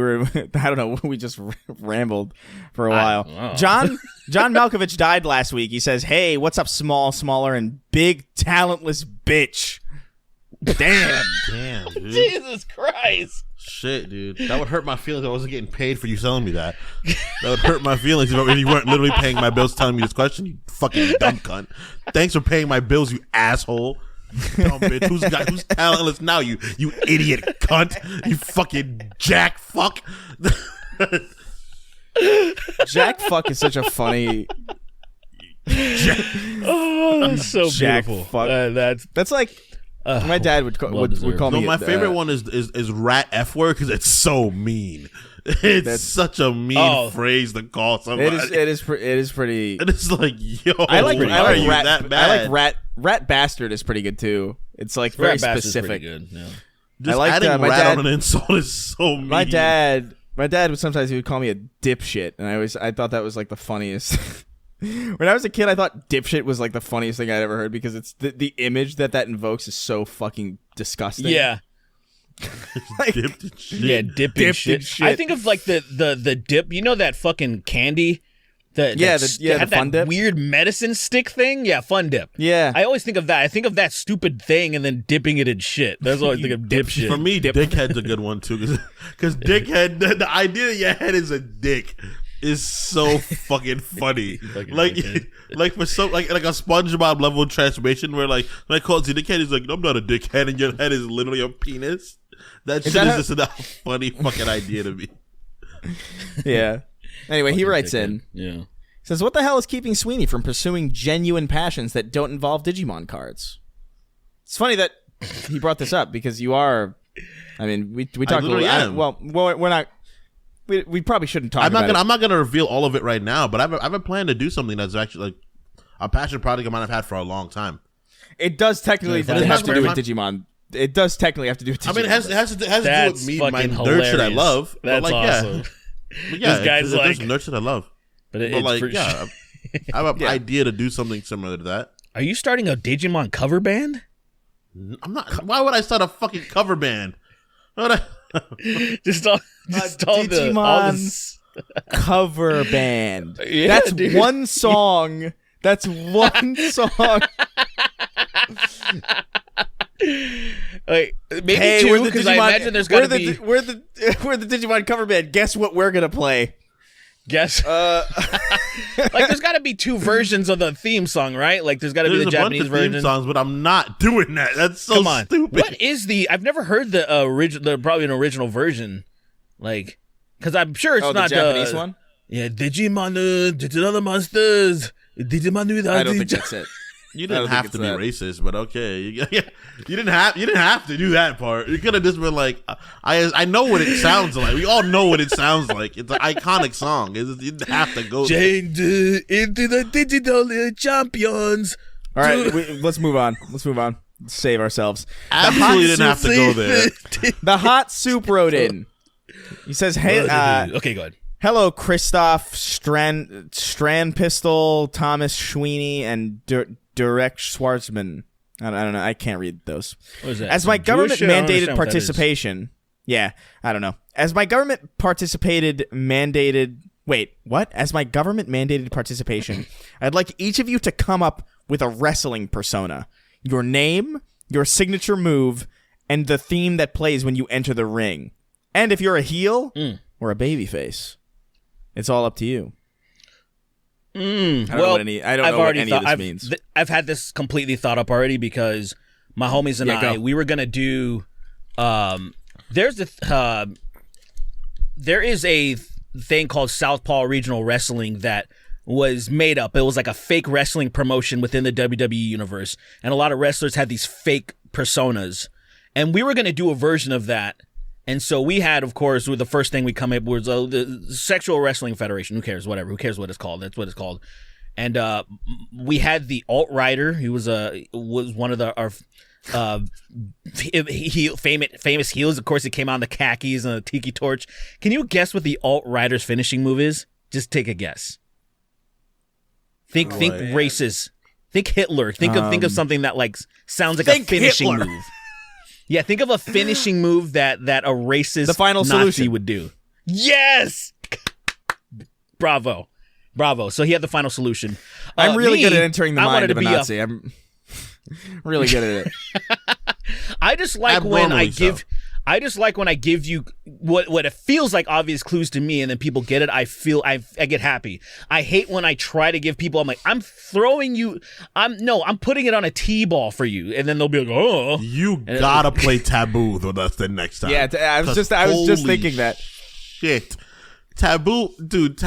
don't know. We just rambled for a while. John Malkovich died last week. He says, "Hey, what's up, small, smaller, and big, talentless bitch?" Damn, dude. Jesus Christ. Shit, dude. That would hurt my feelings if I wasn't getting paid for you telling me that. That would hurt my feelings if you weren't literally paying my bills telling me this question, you fucking dumb cunt. Thanks for paying my bills, you asshole. Dumb bitch. Who's talentless now, you idiot cunt. You fucking jack fuck. Jack fuck is such a funny... Oh, that's so Jack beautiful. Fuck. That's like... My dad would call me. No, my favorite one is rat F word because it's so mean. It's such a mean phrase to call somebody. It is pretty. And it's like, yo, I like rat bastard is pretty good too. It's like very specific. Good, yeah. Just adding rat on an insult is so mean. My dad would sometimes he would call me a dipshit, and I thought that was like the funniest. When I was a kid, I thought dipshit was like the funniest thing I'd ever heard because it's the image that invokes is so fucking disgusting. Yeah. Like, dipped in shit. Yeah, dipped in shit. I think of like the dip. You know that fucking candy. The fun dip, weird medicine stick thing. Yeah, fun dip. Yeah, I always think of that. I think of that stupid thing and then dipping it in shit. That's what I think of dip shit. For me, dickhead's a good one too because dickhead. The idea that your head is a dick is so fucking funny. like for some like a SpongeBob level transformation where like when I call it dickhead, he's like, I'm not a dickhead, and your head is literally a penis. That shit is just a funny fucking idea to me. Yeah. Anyway, he writes in. Yeah. Says, what the hell is keeping Sweeney from pursuing genuine passions that don't involve Digimon cards? It's funny that he brought this up because you are. I mean, we talked a little. Well, we're not. We probably shouldn't talk. I'm not gonna reveal all of it right now, but I have a plan to do something that's actually like a passion project I might have had for a long time. It does technically have to do with Digimon. It does technically have to do with Digimon. I mean, it has to do with me, my nerd shit I love. That's but like, awesome. Yeah, this guy's like nerd shit I love. But like, yeah, I have an idea to do something similar to that. Are you starting a Digimon cover band? I'm not. Why would I start a fucking cover band? just all Digimon's cover band. Yeah, that's dude. one song. That's one song. Like maybe two, because I imagine there's gotta be. We're the Digimon cover band. Guess what we're gonna play? Guess. Like there's gotta be two versions of the theme song, right? Like there's gotta be the Japanese version. Theme songs, but I'm not doing that. That's so stupid. What is the? I've never heard the original. Probably an original version, like because I'm sure it's not the Japanese one. Yeah, Digimon, Digital Monsters, Digimon. I don't think that's it. You didn't have to be racist, but okay. You didn't have to do that part. You could have just been like, I know what it sounds like. We all know what it sounds like. It's an iconic song. You didn't have to go change into the digital champions. All right, let's move on. Let's save ourselves. Absolutely didn't have to go there. The hot soup wrote in. He says, "Hey, okay, go ahead. Hello, Christoph Strand Pistol, Thomas Sweeney, and Direct Schwartzman. I don't know. I can't read those. What is that? As my government mandated participation. Yeah, I don't know. As my government mandated participation, I'd like each of you to come up with a wrestling persona. Your name, your signature move, and the theme that plays when you enter the ring. And if you're a heel or a babyface. It's all up to you. I don't know what any of this means. I've had this completely thought up already because my homies and we were gonna do. There is a thing called Southpaw Regional Wrestling that was made up. It was like a fake wrestling promotion within the WWE universe, and a lot of wrestlers had these fake personas, and we were gonna do a version of that. And so we had, of course, the first thing we come up with was the Sexual Wrestling Federation. Who cares? Whatever. Who cares what it's called? That's what it's called. And we had the alt writer, who was one of our famous heels. Of course, it came out in the khakis and the tiki torch. Can you guess what the alt writer's finishing move is? Just take a guess. Think racist. Think Hitler. Think of something that like sounds like a finishing Hitler. move. Yeah, think of a finishing move that a racist the final Nazi solution would do. Yes! Bravo. So he had the final solution. I'm really good at entering the mind of a Nazi. I'm really good at it. I just like when I give you what it feels like obvious clues to me, and then people get it. I get happy. I hate when I try to give people. I'm like, I'm putting it on a T-ball for you, and then they'll be like, oh, you gotta play Taboo with us the next time. Yeah, I was just thinking that. Shit, Taboo, dude.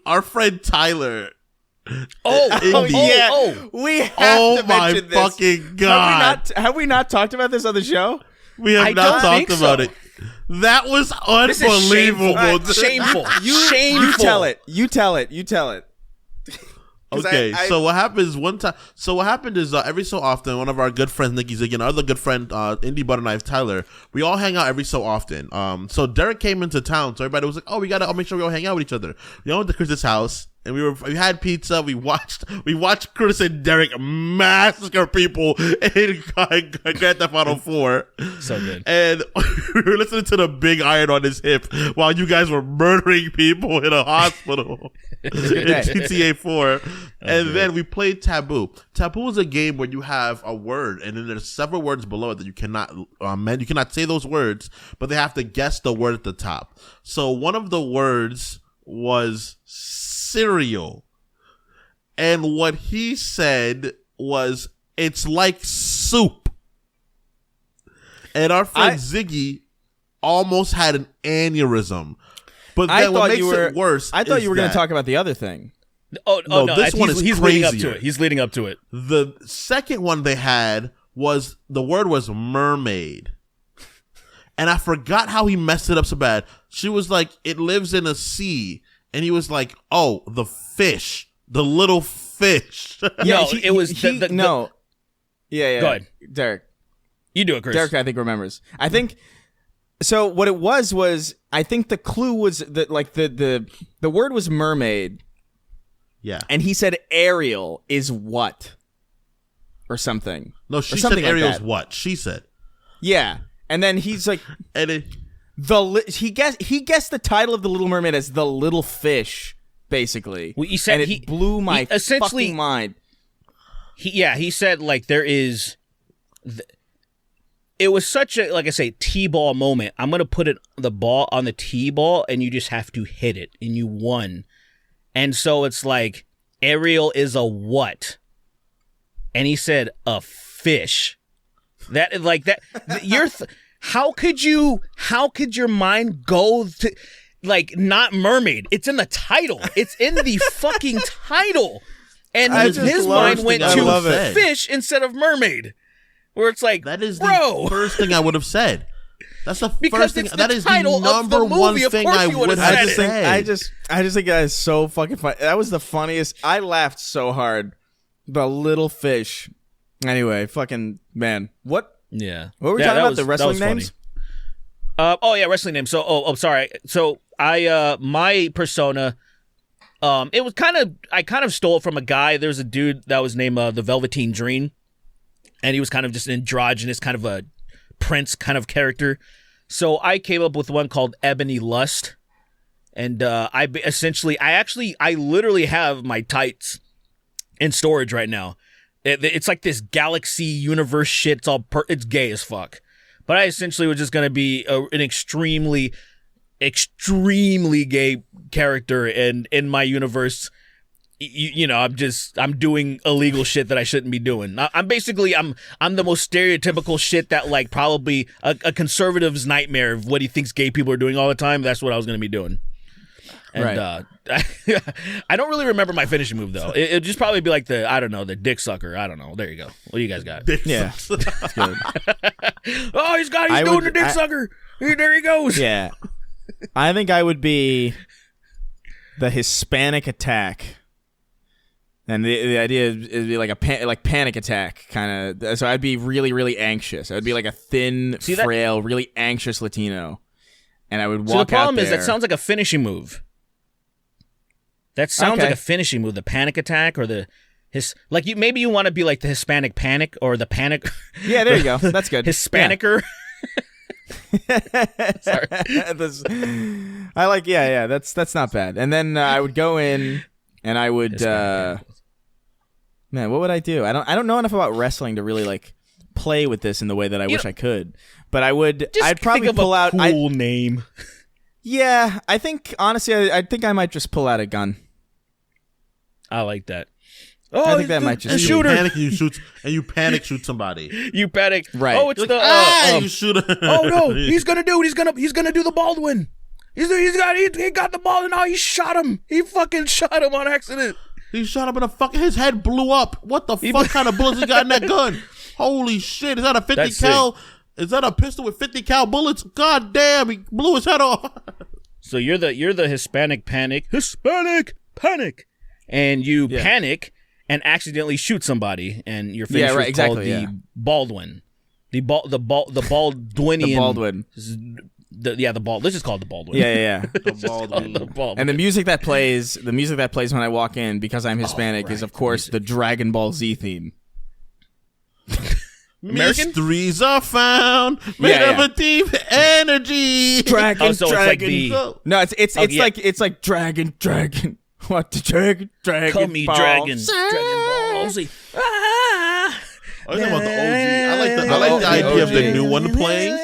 Our friend Tyler We have to mention this. Fucking God. Have we not talked about this on the show? We have not talked about it. That was unbelievable. Shameful. You tell it. You tell it. Okay, so what happens one time? So what happened is every so often, one of our good friends, Nakey Ziggy, and our other good friend, Indie Butter Knife Tyler, we all hang out every so often. So Derek came into town, so everybody was like, "Oh, we gotta make sure we all hang out with each other." We all went to Chris's house, and we had pizza. We watched Chris and Derek massacre people in Grand Theft Auto 4. So good. And we were listening to the big iron on his hip while you guys were murdering people in a hospital in GTA 4. And then we played Taboo. Taboo is a game where you have a word, and then there's several words below it that you cannot you cannot say those words, but they have to guess the word at the top. So one of the words was cereal, and what he said was, "It's like soup." And our friend Ziggy almost had an aneurysm. But then what makes it worse, I thought you were going to talk about the other thing. No, this one is he's crazier. leading up to it. He's leading up to it. The second one they had was, the word was mermaid. And I forgot how he messed it up so bad. She was like, "It lives in a sea." And he was like, "Oh, the fish. The little fish." Yeah, it was... no. Yeah. Go ahead. Derek. You do it, Chris. Derek, I think, remembers. I think... So what it was I think the clue was that, like, the word was mermaid. Yeah. And he said Ariel is what? Or something. No, she said Ariel's what? She said. Yeah. And then he's like... And he guessed the title of The Little Mermaid as The Little Fish, basically. Well, he said, and it blew my fucking mind. He said, like, there is... It was such a, like I say, T-ball moment. I'm going to put the ball on the T-ball, and you just have to hit it, and you won. And so it's like, Ariel is a what? And he said, a fish. That, like, that, how could your mind go to, like, not mermaid? It's in the title. It's in the fucking title. And his mind went to fish instead of mermaid. Where it's like, that is bro, the first thing I would have said. That's the because first thing. The that is the number one thing I would have said. I just think that is so fucking funny. That was the funniest. I laughed so hard. The little fish. Anyway, fucking man. What? Yeah. What were we talking about? The wrestling names? Wrestling names. So, sorry. So my persona, it was I kind of stole it from a guy. There's a dude that was named the Velveteen Dream. And he was kind of just an androgynous, kind of a prince kind of character. So I came up with one called Ebony Lust. And I literally have my tights in storage right now. It's like this galaxy universe shit. It's gay as fuck. But I essentially was just going to be an extremely, extremely gay character. And in my universe... You know, I'm doing illegal shit that I shouldn't be doing. I'm the most stereotypical shit that, like, probably a conservative's nightmare of what he thinks gay people are doing all the time. That's what I was going to be doing. And right. I don't really remember my finishing move, though. It'd just probably be like the dick sucker. I don't know. There you go. What do you guys got? Yeah. That's good. Oh, he's doing the dick sucker. There he goes. Yeah. I think I would be the Hispanic attack. And the idea is be like a panic attack kind of. So I'd be really, really anxious. I would be like a thin, frail, really anxious Latino, and I would walk out there. So the problem is that sounds like a finishing move. That sounds like a finishing move. The panic attack or maybe you want to be like the Hispanic panic or the panic. Yeah, there you go. That's good. Hispanicer. Sorry. That's not bad. And then I would go in. And I would, man, what would I do? I don't know enough about wrestling to really like play with this in the way that I wish I could. But I'd probably pull out a cool name. Yeah, I think honestly, I think I might just pull out a gun. I like that. Oh, I think that might just shooter. You panic shoot somebody. You panic, right? Oh, it's you shoot. Oh no, he's gonna do the Baldwin. He got the ball and he shot him. He fucking shot him on accident. He shot him in the fucking. His head blew up. What the fuck kind of bullets he got in that gun? Holy shit! Is that a 50 cal? Is that a pistol with 50 cal bullets? God damn! He blew his head off. So you're the Hispanic panic, and you panic and accidentally shoot somebody, and your finisher is called the Baldwin, the Baldwinian. Baldwin. The Bald. Let's just call it the Baldwin. Yeah. The Baldwin. And the music that plays when I walk in, because I'm Hispanic, is of course the Dragon Ball Z theme. American? Mysteries are found made of a deep energy. Dragon. It's like the No, it's like dragon. What the dragon? Call me ball. Dragon Ball Z. I was talking about the OG. I like the idea of the new one playing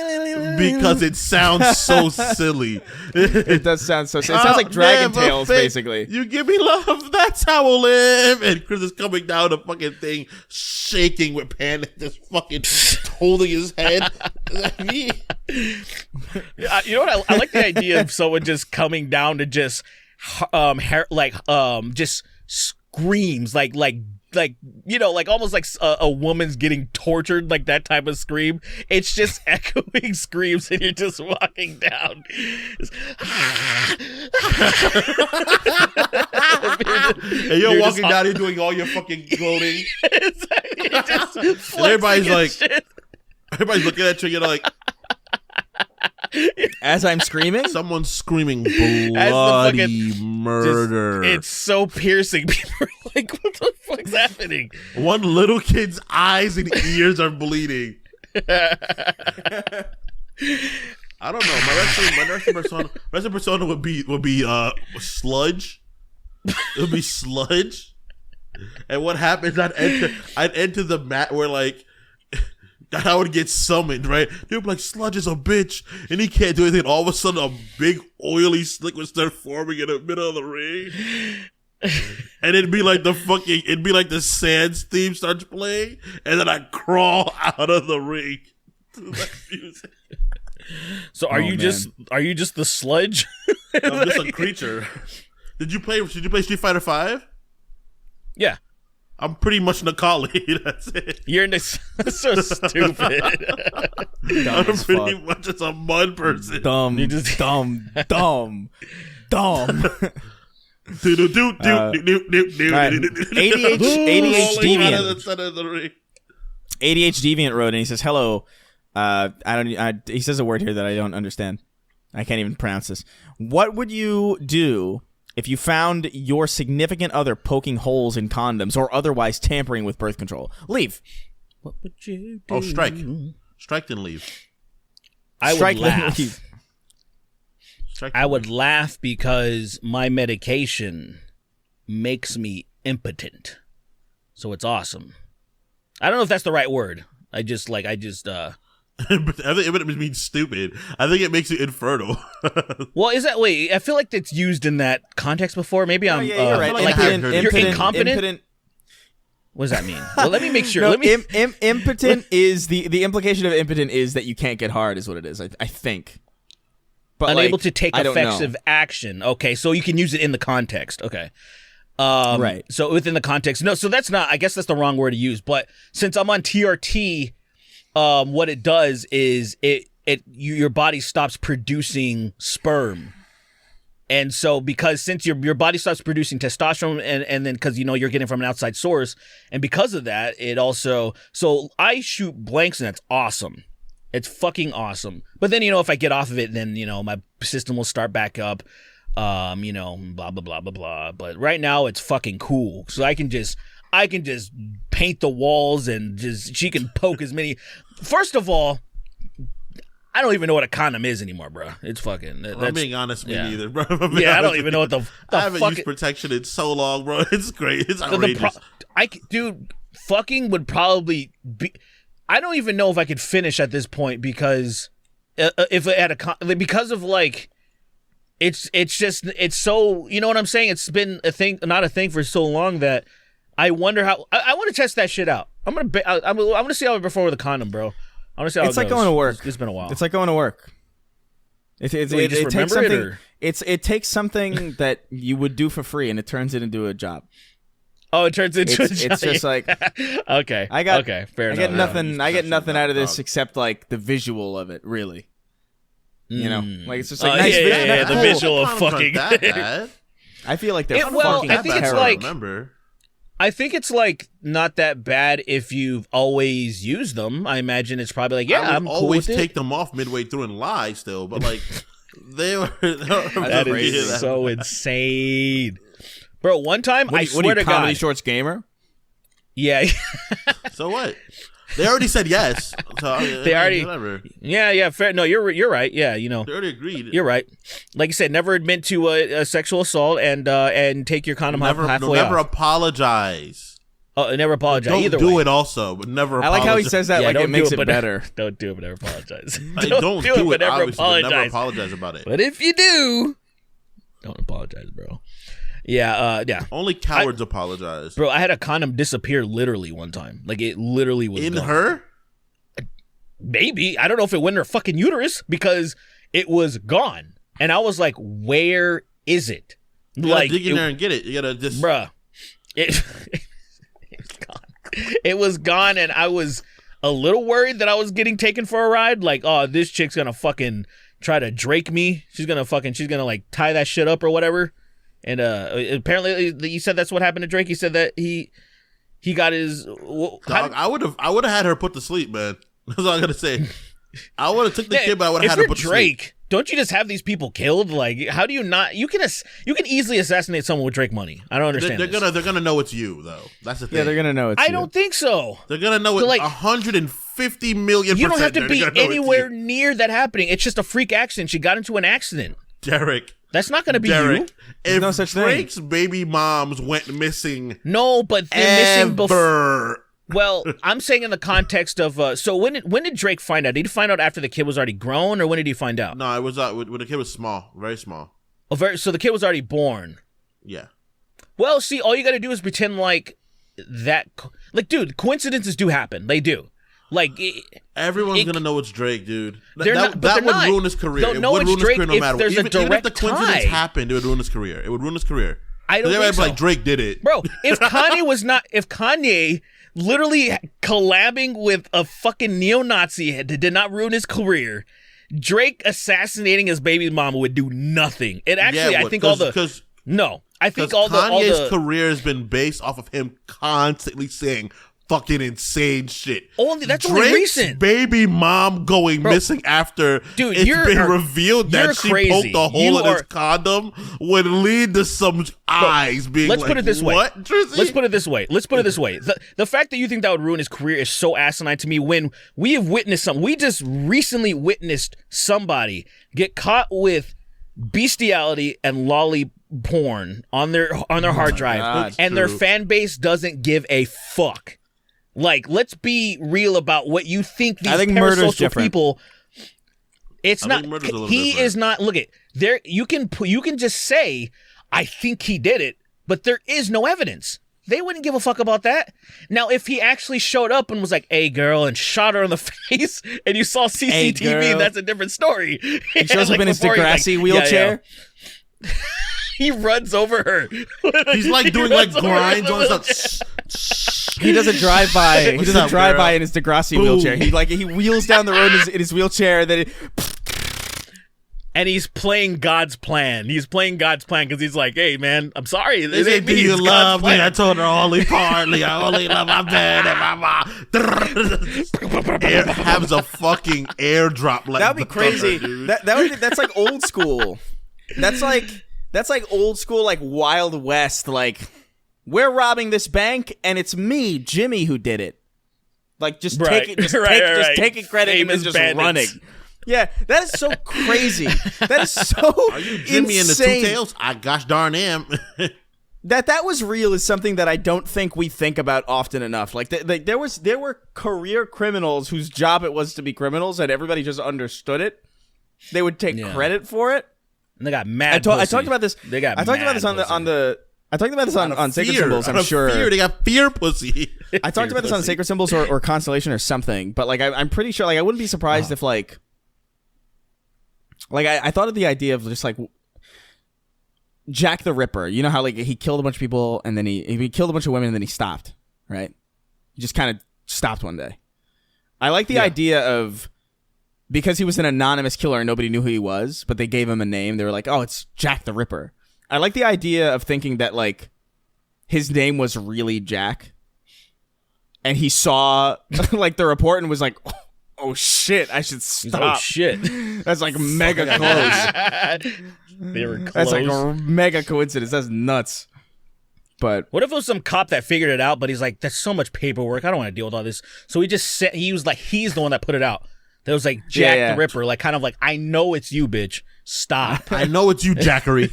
because it sounds so silly. It does sound so silly. It sounds like Dragon Tales, basically. You give me love, that's how we'll live. And Chris is coming down the fucking thing, shaking with panic, just fucking holding his head. Me. You know what? I like the idea of someone just coming down to just just screams like almost like a woman's getting tortured, like that type of scream. It's just echoing screams, and you're just walking down. And you're walking down, you're doing all your fucking gloating. And everybody's looking at you, you're like, as I'm screaming, someone's screaming bloody murder. It's so piercing. People are like, what the fuck's happening? One little kid's eyes and ears are bleeding. I don't know. My wrestling persona would be sludge. It would be sludge. And what happens? I'd enter the mat where like I would get summoned, right? They'd be like, Sludge is a bitch, and he can't do anything. And all of a sudden, a big oily slick would start forming in the middle of the ring. And it'd be like the Sands theme starts playing, and then I crawl out of the ring. So are you just the sludge? I'm just a creature. Did you play Street Fighter V? Yeah. I'm pretty much Nakey. That's it. You're so stupid. I'm pretty much just a mud person. Dumb. You just dumb. ADHD Deviant. ADHD Deviant wrote, and he says, "Hello." He says a word here that I don't understand. I can't even pronounce this. What would you do if you found your significant other poking holes in condoms or otherwise tampering with birth control? Leave. What would you do? Oh, strike. Strike then leave. I would laugh. I would laugh because my medication makes me impotent. So it's awesome. I don't know if that's the right word. I think it means stupid. I think it makes you infertile. Well, wait, I feel like it's used in that context before. Maybe I'm you're right. like you're incompetent. What does that mean? Well, let me make sure. Impotent is the implication of impotent is that you can't get hard, is what it is. I think. But unable to take effective action. Okay, so you can use it in the context. Okay. Right. So within the context. No, so that's not, I guess that's the wrong word to use. But since I'm on TRT, what it does is your body stops producing sperm. And so since your body stops producing testosterone and then because you're getting from an outside source, and because of that, it also, so I shoot blanks and that's awesome. It's fucking awesome. But then, if I get off of it, then, my system will start back up, blah, blah, blah, blah, blah. But right now it's fucking cool. So I can just paint the walls and she can poke as many. First of all, I don't even know what a condom is anymore, bro. It's fucking. I'm being honest with you either, bro. I don't even know what the I haven't used protection in so long, bro. It's great. It's outrageous. Dude, fucking would probably be. I don't even know if I could finish at this point because if it had because of like. It's so, you know what I'm saying? It's been not a thing for so long that I wonder how. I want to test that shit out. I'm gonna see how I perform with a condom, bro. I want to see how it's like going to work. It's been a while. It's like going to work. It takes something. It takes something that you would do for free, and it turns it into a job. Oh, it turns into it's just like okay. I got okay. Fair enough. I get nothing. I get nothing out of this except like the visual of it. Really, you know, like it's just like nice yeah, cool. the visual of fucking. I feel like they're fucking I think it's terrible. like. I think it's like not that bad if you've always used them. I imagine it's probably like I'm cool always with take it. them off midway through and lie still, but like they were that is so insane. Bro, one time I swear to God, comedy shorts gamer. Yeah. So what? They already said yes. So they already. Whatever. Yeah. Fair. No, you're right. Yeah, you know. They already agreed. You're right. Like you said, never admit to a sexual assault and take your condom halfway never off. apologize. Oh, never apologize. Don't either do way. it also, but never. I like how he says that like it makes it better. Don't do it, but never apologize. Don't do it, but never obviously, apologize. but never apologize about it. But if you do, don't apologize, bro. Yeah. Only cowards apologize. Bro, I had a condom disappear literally one time. Like it literally was in gone. her. Maybe. I don't know if it went in her fucking uterus because it was gone. And I was like, where is it? You gotta dig in there and get it. You gotta just... Bruh. It was gone. It was gone, and I was a little worried that I was getting taken for a ride. Like, oh, this chick's gonna fucking try to Drake me. She's gonna like tie that shit up or whatever. And apparently you said that's what happened to Drake. He said that he got his... Dog, I would have had her put to sleep, man. That's all I gotta say. I would have took the kid, but I would have had her put to sleep. Drake, don't you just have these people killed? Like, how do you not? You can easily assassinate someone with Drake money. I don't understand. They're gonna know it's you though. That's the thing. Yeah, they're gonna know it's you. I don't think so. They're gonna know it. 150 million. You don't have to be anywhere near that happening. It's just a freak accident. She got into an accident. Derek. That's not gonna be you. If no such Drake's thing. baby moms went missing. No, but they're missing before. Ever. Well, I'm saying in the context of so when did Drake find out? Did he find out after the kid was already grown, or when did he find out? No, it was when the kid was small, very small. So the kid was already born. Yeah. Well, see, all you got to do is pretend like that. Like, dude, coincidences do happen. They do. Like everyone's gonna know it's Drake, dude. That would ruin his career. They'll know it's Drake no matter what. Even if the coincidence happened, it would ruin his career. It would ruin his career. I don't think so. Like Drake did it, bro. If Kanye literally collabing with a fucking neo-Nazi did not ruin his career, Drake assassinating his baby mama would do nothing. It actually, I think Kanye's career has been based off of him constantly saying fucking insane shit. That's Drake's only recent. Baby mom going missing after it's been revealed that she poked a hole in his condom would lead to some eyes being let's like, put it this way. What, Drizzy? Let's put it this way. The fact that you think that would ruin his career is so asinine to me when we have witnessed something. We just recently witnessed somebody get caught with bestiality and lolly porn on their hard drive, and their fan base doesn't give a fuck. Like, let's be real about what you think these parasocial people. It's not. He is not. Look at there. You can just say, "I think he did it," but there is no evidence. They wouldn't give a fuck about that. Now, if he actually showed up and was like, "Hey, girl," and shot her in the face, and you saw CCTV, that's a different story. He shows up in his Degrassi wheelchair. Yeah. He runs over her. He's like doing like grinds on stuff. He does a drive by. He does a drive by in his Degrassi wheelchair. He wheels down the road in his wheelchair. And he's playing God's plan. He's playing God's plan because he's like, "Hey, man, I'm sorry. This ain't do me. You it's love God's me? plan." I told her only partly. I only love my bed and my mom. Has a fucking airdrop. Like that'd be crazy. That's like old school. That's like old school, like Wild West. Like, we're robbing this bank, and it's me, Jimmy, who did it. Like, just taking credit Famous and then just bandits. running. Yeah, that is so crazy. That is so Are you Jimmy insane. in the Two Tails? I gosh darn am. That was real is something that I don't think we think about often enough. Like, there were career criminals whose job it was to be criminals, and everybody just understood it. They would take credit for it. And they got mad. I talked about this. They got. I talked about this on Sacred Symbols. I'm sure they got fear pussy. I talked about this on Sacred Symbols or Constellation or something. But like, I'm pretty sure. Like, I wouldn't be surprised if like I thought of the idea of just like Jack the Ripper. You know how like he killed a bunch of people and then he killed a bunch of women and then he stopped, right? He just kind of stopped one day. I like the idea of, because he was an anonymous killer and nobody knew who he was, but they gave him a name. They were like, oh, it's Jack the Ripper. I like the idea of thinking that like his name was really Jack. And he saw like the report and was like, oh shit, I should stop. Oh shit. That's like mega close. They were close. That's like a mega coincidence. That's nuts. But what if it was some cop that figured it out, but he's like, that's so much paperwork. I don't want to deal with all this. So he just said, he's the one that put it out. That was like Jack the Ripper, like kind of like, I know it's you, bitch. Stop. I know it's you, Jackery.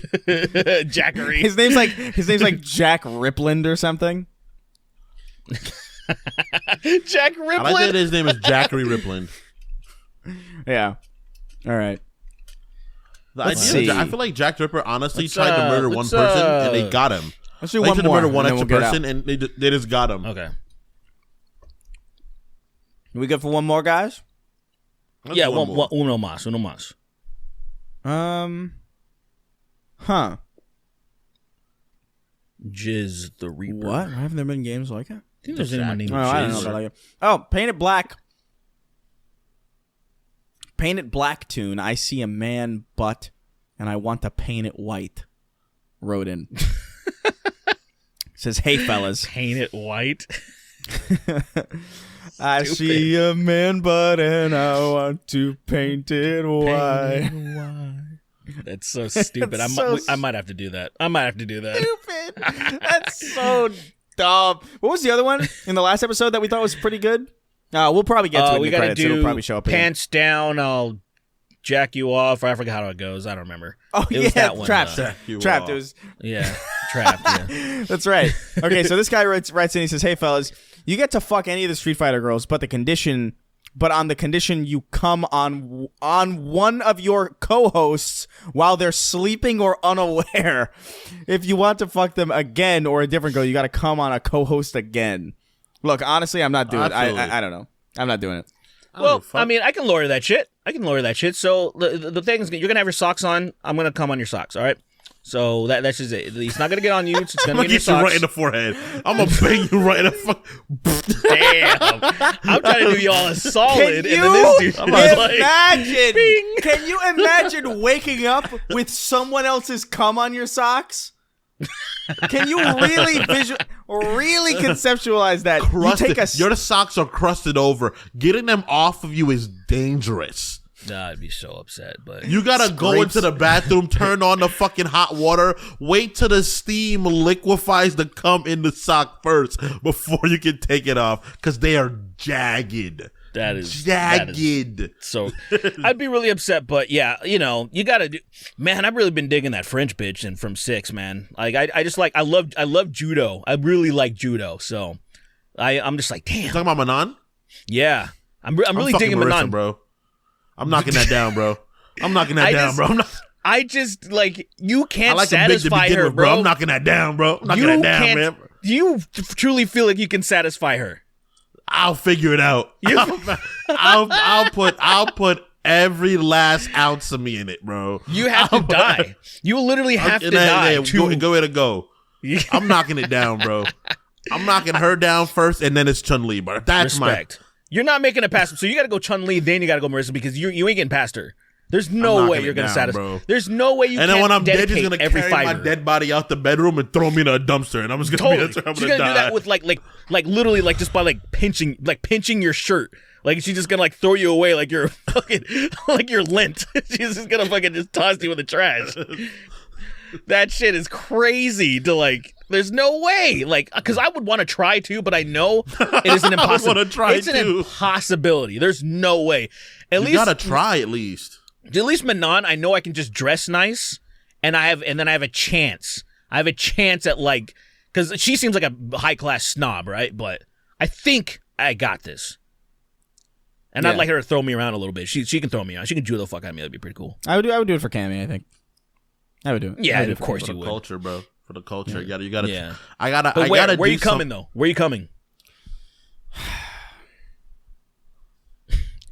Jackery. His name's like Jack Ripland or something. Jack Ripland. I like that his name is Jackery Ripland. Yeah. All right. I feel like Jack the Ripper honestly tried to murder one person and they got him. Let's do one more. Murder one extra person and they just got him. Okay. Are we good for one more, guys? Yeah, uno más. Huh. Jizz the Reaper. What? Haven't there been games like it? I think there's anyone named Jizz. I don't know about like it. Oh, Painted Black. Painted Black tune. I see a man butt and I want to paint it white. Wrote in. Says, hey fellas. Paint it white. I see a man butt and I want to paint it white. That's so stupid. I might have to do that. Stupid. That's so dumb. What was the other one in the last episode that we thought was pretty good? We'll probably get to it in the credits. It'll probably show up pants down, I'll jack you off. Or I forgot how it goes. I don't remember. Oh, it was that one, Trapped. Trapped. It was... Yeah, Trapped, yeah. That's right. Okay, so this guy writes in, he says, hey, fellas, you get to fuck any of the Street Fighter girls, but on the condition you come on one of your co-hosts while they're sleeping or unaware. If you want to fuck them again or a different girl, you got to come on a co-host again. Look, honestly, I'm not doing it. I don't know. I'm not doing it. Well, I mean, I can lower that shit. So the thing is, you're going to have your socks on. I'm going to come on your socks, all right? So that's just it. It's not going to get on you. It's going to be in your socks. I'm going to get you right in the forehead. I'm going to bang you right in the Damn. I'm trying to do y'all a solid. Can you imagine waking up with someone else's cum on your socks? Can you really conceptualize that? Your socks are crusted over. Getting them off of you is dangerous. Nah, I'd be so upset, but you gotta go into the bathroom, turn on the fucking hot water, wait till the steam liquefies the cum in the sock first before you can take it off, because they are jagged. That is jagged. So I'd be really upset, but yeah, you know, you gotta do. Man, I've really been digging that French bitch and from 6, man. Like I love judo. I really like judo, so I'm just like, damn. You talking about Manon? Yeah, I'm really digging Marissa, Manon, bro. I'm knocking that down, bro. I just like, you can't I like satisfy her, with, bro. I'm knocking that down, bro. I'm knocking that down, man. You truly feel like you can satisfy her? I'll figure it out. I'll put every last ounce of me in it, bro. You have to die. You literally have to die. Go ahead and go. I'm knocking it down, bro. I'm knocking her down first, and then it's Chun-Li, bro. That's respect. You're not making it past. So you got to go Chun-Li, then you got to go Marissa, because you ain't getting past her. There's no way you're going to satisfy. There's no way you can. And then when I'm dead, she's going to carry my dead body out the bedroom and throw me in a dumpster, and I'm just going to be. She's going to do that with like literally like just by like pinching your shirt. Like she's just going to like throw you away like you're fucking like you're lint. She's just going to fucking just toss you in the trash. That shit is crazy to like. There's no way, like, because I would want to try to, but I know it is an impossibility. It's an impossibility. There's no way. You gotta try at least. At least Manon, I know I can just dress nice, and then I have a chance. I have a chance at like, because she seems like a high class snob, right? But I think I got this. And I'd like her to throw me around a little bit. She can throw me around. She can judo the fuck out of me. That'd be pretty cool. I would do it for Cammy. I think I would do it. Yeah, of course you would. Culture, bro. For the culture, you gotta. Yeah. I gotta. But where are you coming though? Where are you coming?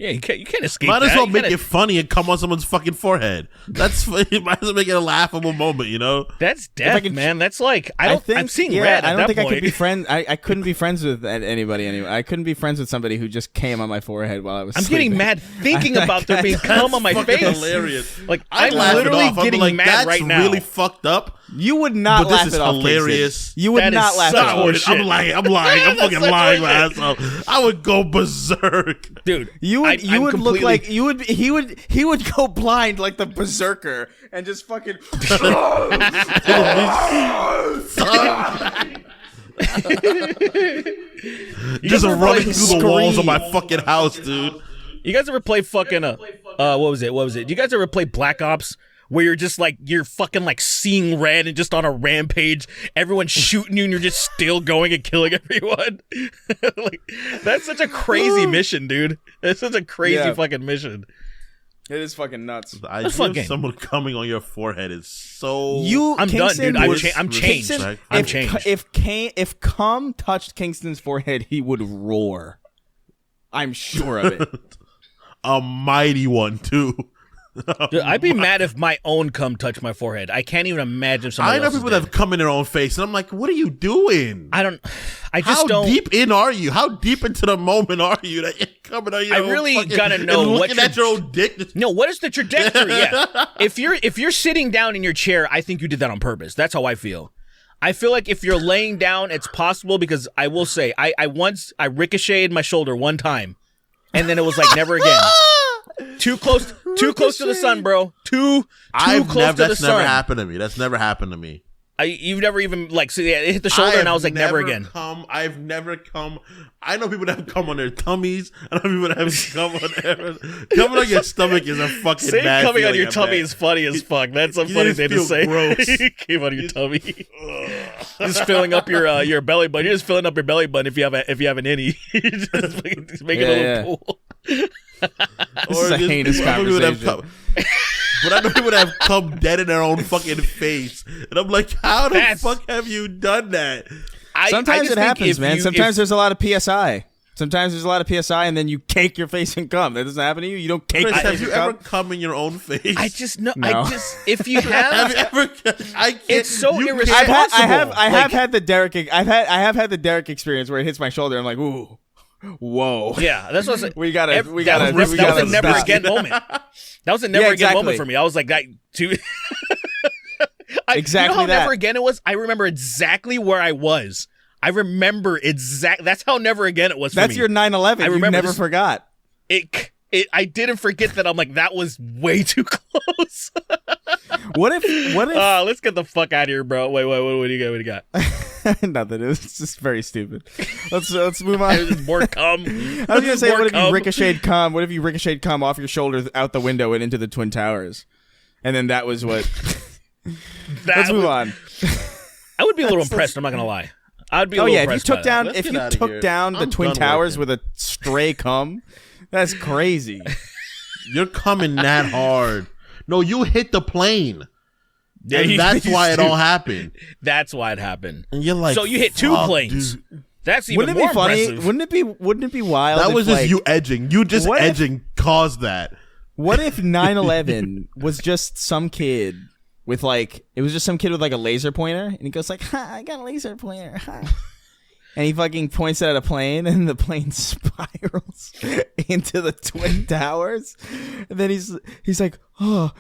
Yeah, you can't escape. Might as that. well make it funny and come on someone's fucking forehead. That's you might as well make it a laughable moment, you know. That's death, man. That's like I'm seeing red. I don't think point. I could be friends. I couldn't be friends with anybody anyway. I couldn't be friends with somebody who just came on my forehead while I was. I'm sleeping. getting mad thinking about there being cum on my face. Hilarious. Like I'm literally getting like, mad that's right now. Really fucked up. You would not But laugh this it is off. hilarious. Kingston. You would That not is laugh such it off. horseshit. I'm lying. I'm fucking lying, my asshole. I would go berserk, Dude. You would look completely- like he would go blind like the berserker and just fucking just running through the walls of my fucking house, dude. You guys ever play fucking what was it? Do you guys ever play Black Ops where you're just like you're fucking like seeing red and just on a rampage, everyone's shooting you and you're just still going and killing everyone? Like that's such a crazy mission, dude. That's such a crazy fucking mission. It is fucking nuts. The idea of someone coming on your forehead is so. I'm Kingston done, dude. would- I'm changed. Kingston, I'm changed. If cum touched Kingston's forehead, he would roar. I'm sure of it. A mighty one too. Dude, I'd be mad if my own cum touched my forehead. I can't even imagine if somebody I know else's people did. that have come in their own face, and I'm like, "What are you doing? I just How don't. deep in are you? How deep into the moment are you that you're coming on your I own really fucking- gotta know and what looking at your own dick. No, what is the trajectory? Yeah. If you're sitting down in your chair, I think you did that on purpose. That's how I feel. I feel like if you're laying down, it's possible because I will say I once ricocheted my shoulder one time, and then it was like never again. Too close to the sun, bro. Too close to the sun. That's never happened to me. That's never happened to me. You've never even it hit the shoulder, and I was like, never again. I've never come. I know people that have come on their tummies. I know people that have come on their coming on your stomach is a fucking Saying bad coming on feeling, your I tummy bet. is funny as fuck. That's a You funny just thing to feel say. gross. Came on your tummy. Just filling up your belly button. You're just filling up your belly button if you have an innie. just make it a little pool. This is a heinous conversation. But I know people that have come dead in their own fucking face, and I'm like, how the fuck have you done that? Sometimes it happens, man. Sometimes there's there's a lot of PSI. Sometimes there's a lot of PSI, and then you cake your face in cum. That doesn't happen to you. You don't cake Chris, your have face you in ever cum. come in your own face? I just know. No. I just if you have, Have you ever? I can't, it's so you can't- irresponsible. I have had the Derek. I have had the Derek experience where it hits my shoulder. I'm like, ooh, whoa. Yeah, that's what I was We gotta. that was a never stop. again moment. That was a never again exactly. moment for me. I was like that too. Exactly You know how that. never again it was? I remember exactly where I was. I remember That's how never again it was for me. That's your 9/11. I You remember never this- forgot. I didn't forget that. I'm like, that was way too close. What if? Let's get the fuck out of here, bro. Wait, what do you got? What do you got? Nothing. It was just very stupid. Let's move on. There's more cum. I was gonna say, More what if you cum. ricocheted cum? What if you ricocheted cum off your shoulder out the window and into the Twin Towers? And then that was what. Let's move on. I would be a little impressed. I'm not gonna lie. I'd be. A Oh little yeah, if you impressed by took that. down Let's if get you outta took here. down the I'm Twin done Towers working. with a stray cum, that's crazy. You're coming that hard. No, you hit the plane. Yeah, And you- that's why it dude, all happened. That's why it happened. And you're like, So you hit two fuck, planes. dude. That's even Wouldn't it more be funny? impressive. Wouldn't it be wild? That if, was just like, you edging. You just what if- edging caused that. What if 9/11 was just some kid with like it was just some kid with like a laser pointer, and he goes like, ha, "I got a laser pointer," ha. And he fucking points it at a plane, and the plane spirals into the Twin Towers. And then he's like, "Oh,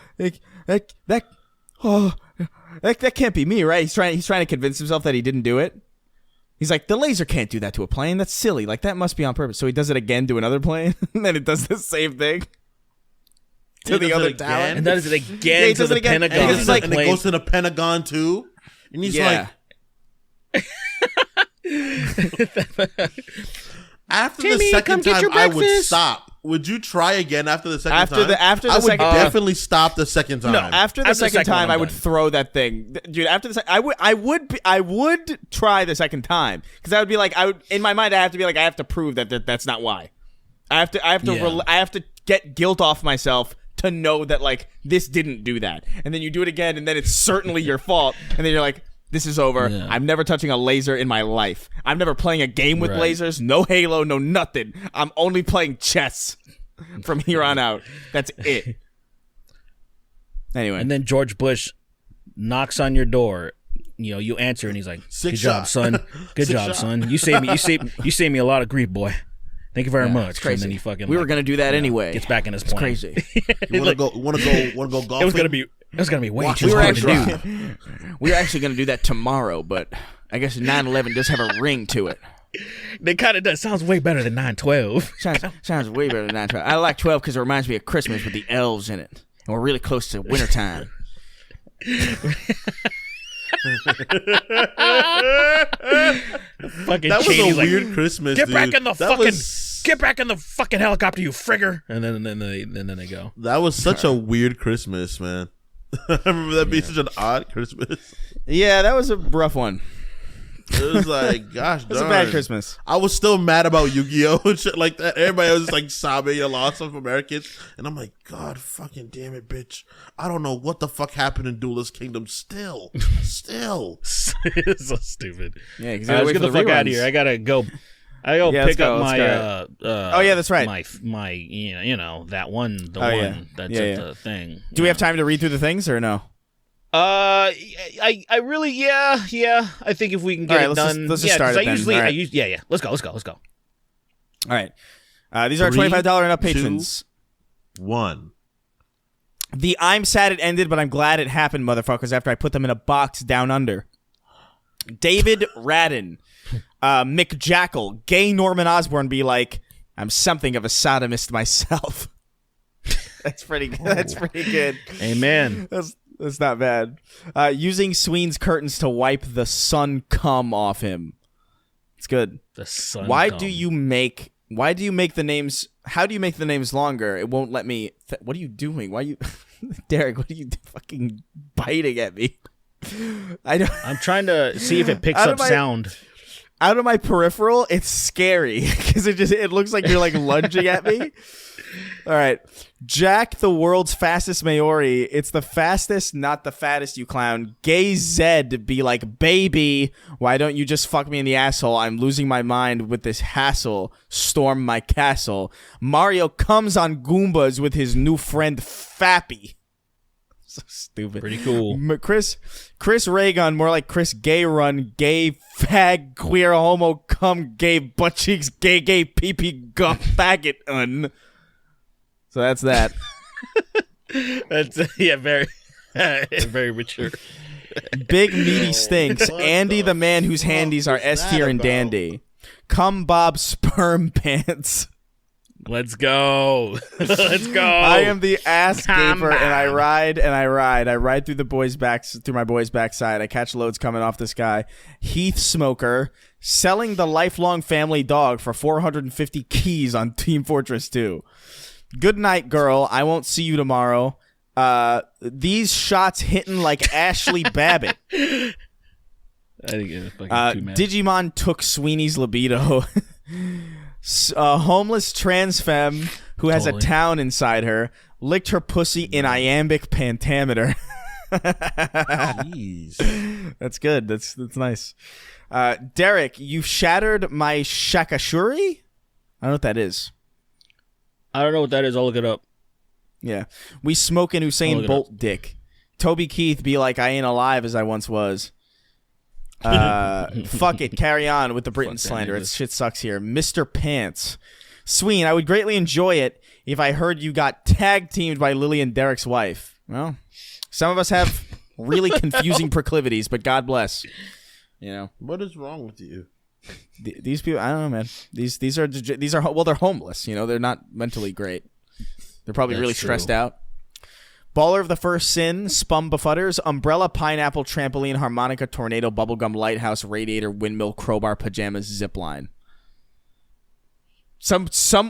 that can't be me, right?" He's trying to convince himself that he didn't do it. He's like, "The laser can't do that to a plane. That's silly. Like that must be on purpose." So he does it again to another plane, and then it does the same thing to He the does other it tower. again? And that is it Yeah, again he to does the it again. Pentagon. And And, it's like- and it goes to the Pentagon too. And he's Yeah. like, after Timmy, the come second get your time, I would breakfast. stop. Would you try again after the second After time? the- after the I would second- definitely stop the second time. After the second time, one, I'm I would done. throw that thing, dude. After the I would try the second time because I would be like, in my mind, I have to be like, I have to prove that that's not why. I have to Yeah. I have to get guilt off myself to know that like this didn't do that, and then you do it again, and then it's certainly your fault, and then you're like, this is over. Yeah. I'm never touching a laser in my life. I'm never playing a game with Right. lasers. No Halo, no nothing. I'm only playing chess. from here on out. That's it. Anyway. And then George Bush knocks on your door. You know, you answer, and he's like, "Good job, son. Good job, son. You saved me. You saved me a lot of grief, boy. Thank you very much." It's crazy. And then he fucking we were gonna do that anyway. Gets back in his plane. Crazy. You want to go golfing? It was gonna be way too hard to do. We were actually gonna do that tomorrow, but I guess 9/11 does have a ring to it. It kind of does. Sounds way better than 9/12. Sounds way better than 9/12. I like 12 because it reminds me of Christmas with the elves in it, and we're really close to wintertime. That was a weird Christmas. Get dude. back in the get back in the fucking helicopter, you frigger! And then they go. That was such a weird Christmas, man. I remember that being such an odd Christmas. Yeah, that was a rough one. It was like, gosh, It's a bad Christmas. I was still mad about Yu-Gi-Oh! And shit like that. Everybody was like sobbing a loss of Americans. And I'm like, God fucking damn it, bitch. I don't know what the fuck happened in Duelist Kingdom still. It's so stupid. Yeah, because let's get the fuck out of here. I gotta go. Pick up my. Oh yeah, that's right. My you know that one. That's the thing. Do we have time to read through the things or no? I really yeah. I think if we can get it done, let's just start it then. Let's go. All right. These are $25 and up patrons. 2, 1. The I'm sad it ended, but I'm glad it happened, motherfuckers. After I put them in a box down under. David Radden, Mick Jackal, gay Norman Osborn be like, I'm something of a sodomist myself. That's pretty good. That's pretty good. Amen. That's not bad. Using Sween's curtains to wipe the sun cum off him. It's good. The sun. Why do you make the names? How do you make the names longer? It won't let me. What are you doing? Why are you, Derek? What are you fucking biting at me? I'm trying to see if it picks up sound. Out of my peripheral, it's scary because it looks like you're like lunging at me. All right. Jack, the world's fastest Maori. It's the fastest, not the fattest, you clown. Gay Zed be like, baby, why don't you just fuck me in the asshole? I'm losing my mind with this hassle. Storm my castle. Mario comes on Goombas with his new friend Fappy. So stupid. Pretty cool. Chris Raygun, more like Chris Gay Run, gay fag, queer, homo, cum, gay, butt cheeks, gay, pee-pee, guff, faggot, So that's that. That's very, very mature. Big meaty stinks. Andy, the man whose handies are S tier and dandy. Cum Bob sperm pants. Let's go. Let's go. I am the ass gaper, and I ride. I ride through my boy's backside. I catch loads coming off this guy. Heath Smoker selling the lifelong family dog for 450 keys on Team Fortress 2. Good night, girl. I won't see you tomorrow. These shots hitting like Ashley Babbitt. I think it's fucking too mad. Digimon took Sweeney's libido. A homeless trans femme who has a town inside her licked her pussy in iambic pentameter. Jeez. That's good. That's nice. Derek, you've shattered my shakashuri? I don't know what that is. I don't know what that is. I'll look it up. Yeah. We smoking Usain Bolt dick. Toby Keith be like, I ain't alive as I once was. Fuck it. Carry on with the Britain slander. It shit sucks here. Mr. Pants. Sween, I would greatly enjoy it if I heard you got tag teamed by Lily and Derek's wife. Well, some of us have really confusing proclivities, but God bless. You know. What is wrong with you? These people, I don't know, man. These are well, they're homeless. You know, they're not mentally great. They're probably really stressed out. Baller of the First Sin, Spum Befudders, Umbrella, Pineapple, Trampoline, Harmonica, Tornado, Bubblegum, Lighthouse, Radiator, Windmill, Crowbar, Pajamas, Zipline.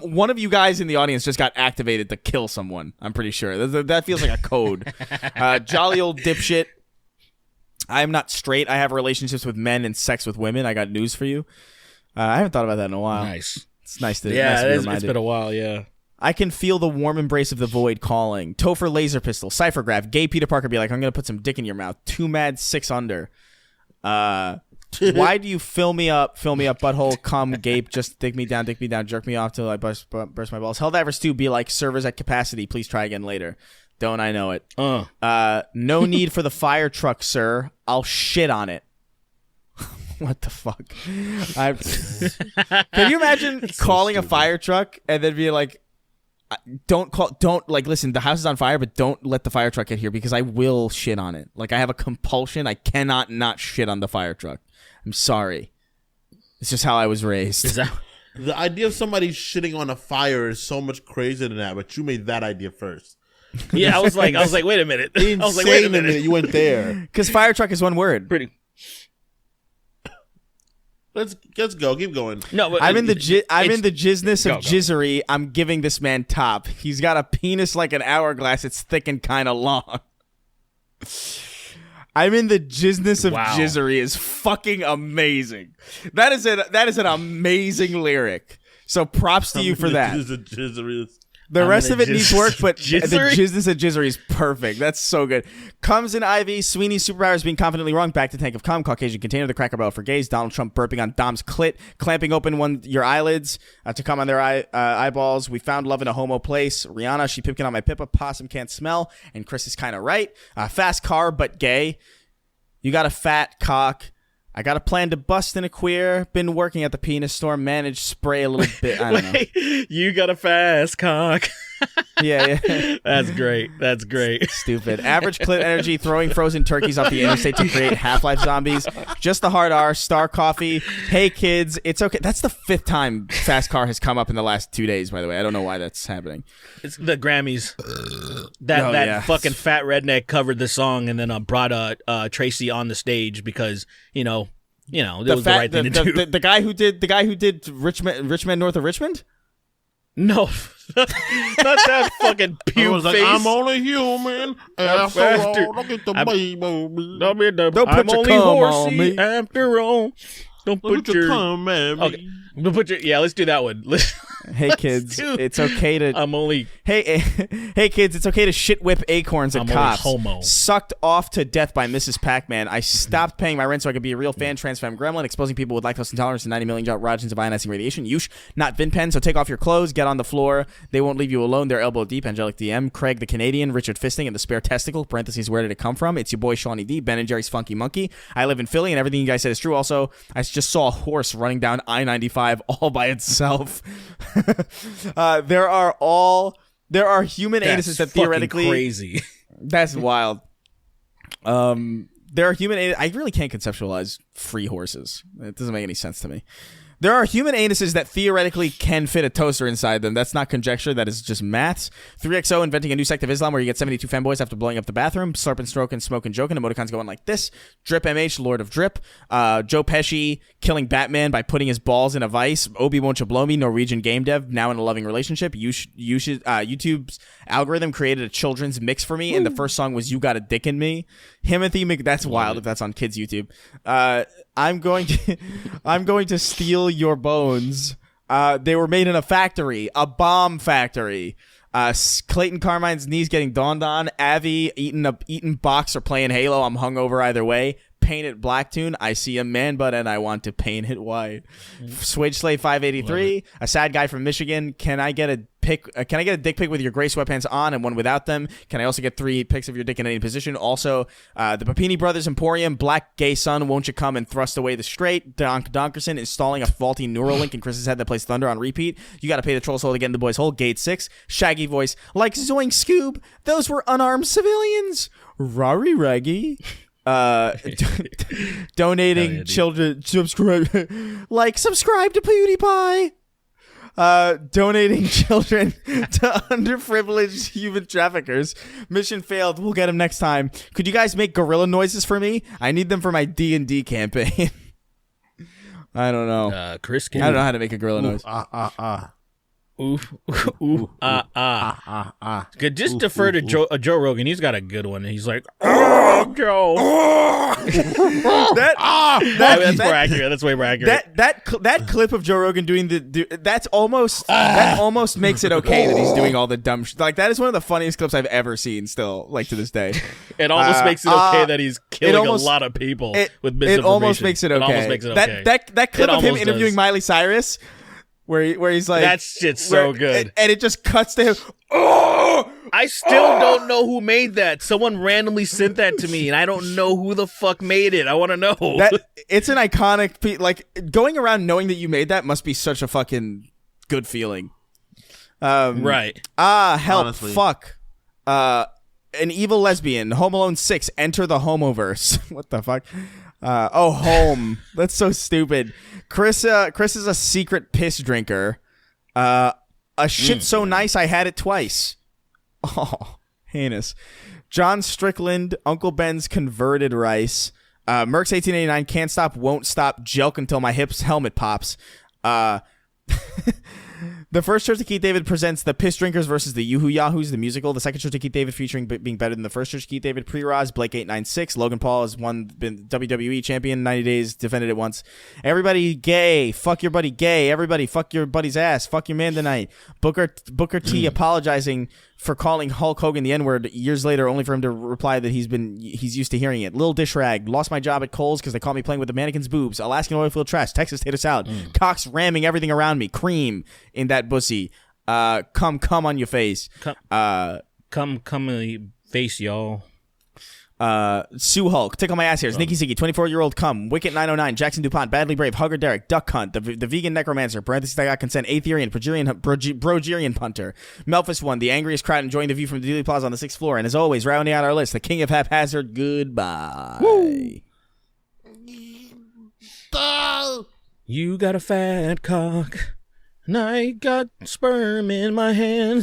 One of you guys in the audience just got activated to kill someone. I'm pretty sure. That feels like a code. Jolly old dipshit. I am not straight. I have relationships with men and sex with women. I got news for you. I haven't thought about that in a while. Nice. It's nice to it's been a while, yeah. I can feel the warm embrace of the void calling. Topher Laser Pistol, Cyphergraph, Gay Peter Parker be like, I'm going to put some dick in your mouth. 2 Mad 6 Under. Why do you fill me up, butthole, cum, gape, just dick me down, jerk me off till I burst my balls. Helldivers 2 be like, servers at capacity, please try again later. Don't I know it. No need for the fire truck, sir. I'll shit on it. What the fuck? Can you imagine calling a fire truck and then being like, listen, the house is on fire, but don't let the fire truck get here because I will shit on it. Like, I have a compulsion. I cannot not shit on the fire truck. I'm sorry. It's just how I was raised. The idea of somebody shitting on a fire is so much crazier than that, but you made that idea first. Yeah, I was like, wait a minute. I was like, wait a minute. You went there. Because fire truck is one word. Pretty. Let's go. Keep going. No, but I'm in the jizzness of jizzery. I'm giving this man top. He's got a penis like an hourglass. It's thick and kind of long. I'm in the jizzness of jizzery is fucking amazing. That is an amazing lyric. So props to you for that. The rest of it needs work, but the jizzness of jizzery is perfect. That's so good. Comes in Ivy, Sweeney's superpowers being confidently wrong, back to tank of cum, Caucasian container, the Cracker Barrel for gays, Donald Trump burping on Dom's clit, clamping open your eyelids to come on their eyeballs. We found love in a homo place. Rihanna, she pipkin on my pippa, possum can't smell, and Chris is kind of right. Fast car, but gay. You got a fat cock. I got a plan to bust in a queer. Been working at the penis store. Managed spray a little bit. I don't know. You got a fast cock. Yeah. That's great. Stupid. Average clit energy. Throwing frozen turkeys off the interstate to create Half-Life zombies. Just the hard R. Star Coffee. Hey kids, it's okay. That's the 5th time Fast Car has come up in the last 2 days. By the way, I don't know why that's happening. It's the Grammys. That fucking fat redneck covered the song and then brought Tracy on the stage because it was the right thing to do. The guy who did Richmond North of Richmond. No, not that fucking puke was like, face. I'm only human. After all, look at the baby. Don't put I'm your only cum horsey on me. after all. Don't put your cum at me. Okay. Let's do that one. Hey kids, it's okay to. Hey kids, it's okay to shit whip acorns at cops. Homo. Sucked off to death by Mrs. Pac-Man. I stopped paying my rent so I could be a real fan. Transfam gremlin, exposing people with lactose intolerance to 90 million radians of ionizing radiation. Yush, not VinPen. So take off your clothes, get on the floor. They won't leave you alone. They're elbow deep. Angelic DM, Craig the Canadian, Richard Fisting, and the spare testicle. Parentheses, where did it come from? It's your boy Shawnee D, Ben and Jerry's Funky Monkey. I live in Philly, and everything you guys said is true. Also, I just saw a horse running down I-95 all by itself. There are human anuses that theoretically crazy. That's wild. There are human anuses. I really can't conceptualize free horses. It doesn't make any sense to me. There are human anuses that theoretically can fit a toaster inside them. That's not conjecture. That is just maths. 3XO inventing a new sect of Islam where you get 72 femboys after blowing up the bathroom. Slurping, stroking, smoking, joking. Emoticons going like this. Drip MH, Lord of Drip. Joe Pesci killing Batman by putting his balls in a vice. Obi Won't You Blow Me, Norwegian game dev, now in a loving relationship. YouTube's algorithm created a children's mix for me, and the first song was You Got a Dick in Me. That's wild if that's on kids' YouTube. I'm going to steal your bones. They were made in a factory, a bomb factory. Clayton Carmine's knees getting dawned on. Avi eating box or playing Halo. I'm hungover either way. Paint it black tune. I see a man butt and I want to paint it white. Swage Slave 583. A sad guy from Michigan. Can I get a dick pic with your gray sweatpants on and one without them? Can I also get 3 pics of your dick in any position? Also, the Papini Brothers Emporium. Black gay son. Won't you come and thrust away the straight? Donkerson installing a faulty Neuralink in Chris's head that plays Thunder on repeat. You got to pay the troll's hole to get in the boys' hole. Gate 6. Shaggy voice. Like Zoink Scoob. Those were unarmed civilians. Rari Raggy. Donating children. Subscribe to PewDiePie. Donating children to underprivileged human traffickers. Mission failed. We'll get them next time. Could you guys make gorilla noises for me? I need them for my D&D campaign. I don't know. Chris can. I don't know how to make a gorilla noise. Could just defer to Joe Rogan. He's got a good one. He's like, oh, Joe. That's more accurate. That's way more accurate. That clip of Joe Rogan doing that almost makes it okay that he's doing all the dumb shit. Like, that is one of the funniest clips I've ever seen. Still, like, to this day, it almost makes it okay that he's killing a lot of people with misinformation. It almost makes it okay. It almost makes it okay. That clip of him interviewing Miley Cyrus, where he's like, that shit's so good, and it just cuts to him. Oh! I still don't know who made that. Someone randomly sent that to me, and I don't know who the fuck made it. I want to know. It's an iconic, like, going around knowing that you made that must be such a fucking good feeling. Right. Help. Honestly. Fuck. An evil lesbian. Home Alone 6. Enter the homoverse. What the fuck? Home. That's so stupid. Chris is a secret piss drinker. A shit so nice I had it twice. Oh, heinous. John Strickland, Uncle Ben's converted rice. Mercs 1889, can't stop, won't stop, jelk until my hips helmet pops. The first Church of Keith David presents The Piss Drinkers versus the Yoo-Hoo Yahoos, the musical. The second Church of Keith David featuring being better than the first Church of Keith David. Pre-Roz, Blake 896. Logan Paul has been WWE champion 90 days, defended it once. Everybody gay. Fuck your buddy gay. Everybody fuck your buddy's ass. Fuck your man tonight. Booker T apologizing for calling Hulk Hogan the N-word years later, only for him to reply that he's used to hearing it. Lil Dish Rag, lost my job at Kohl's because they caught me playing with the mannequin's boobs. Alaskan oilfield trash, Texas tater salad, Cox ramming everything around me, cream in that bussy. Come on your face. Come on your face, y'all. Sue Hulk, tickle my ass hairs, Nikki Ziggy, 24-year-old cum, Wicket 909, Jackson DuPont, Badly Brave, Hugger Derek, Duck Hunt, the vegan necromancer, parentheses I got consent, Aetherian, Brogerian punter, Melphis 1, the angriest crowd enjoying the view from the Dealey Plaza on the 6th floor, and as always, rounding out our list, the king of haphazard, goodbye. Woo! You got a fat cock, and I got sperm in my hands.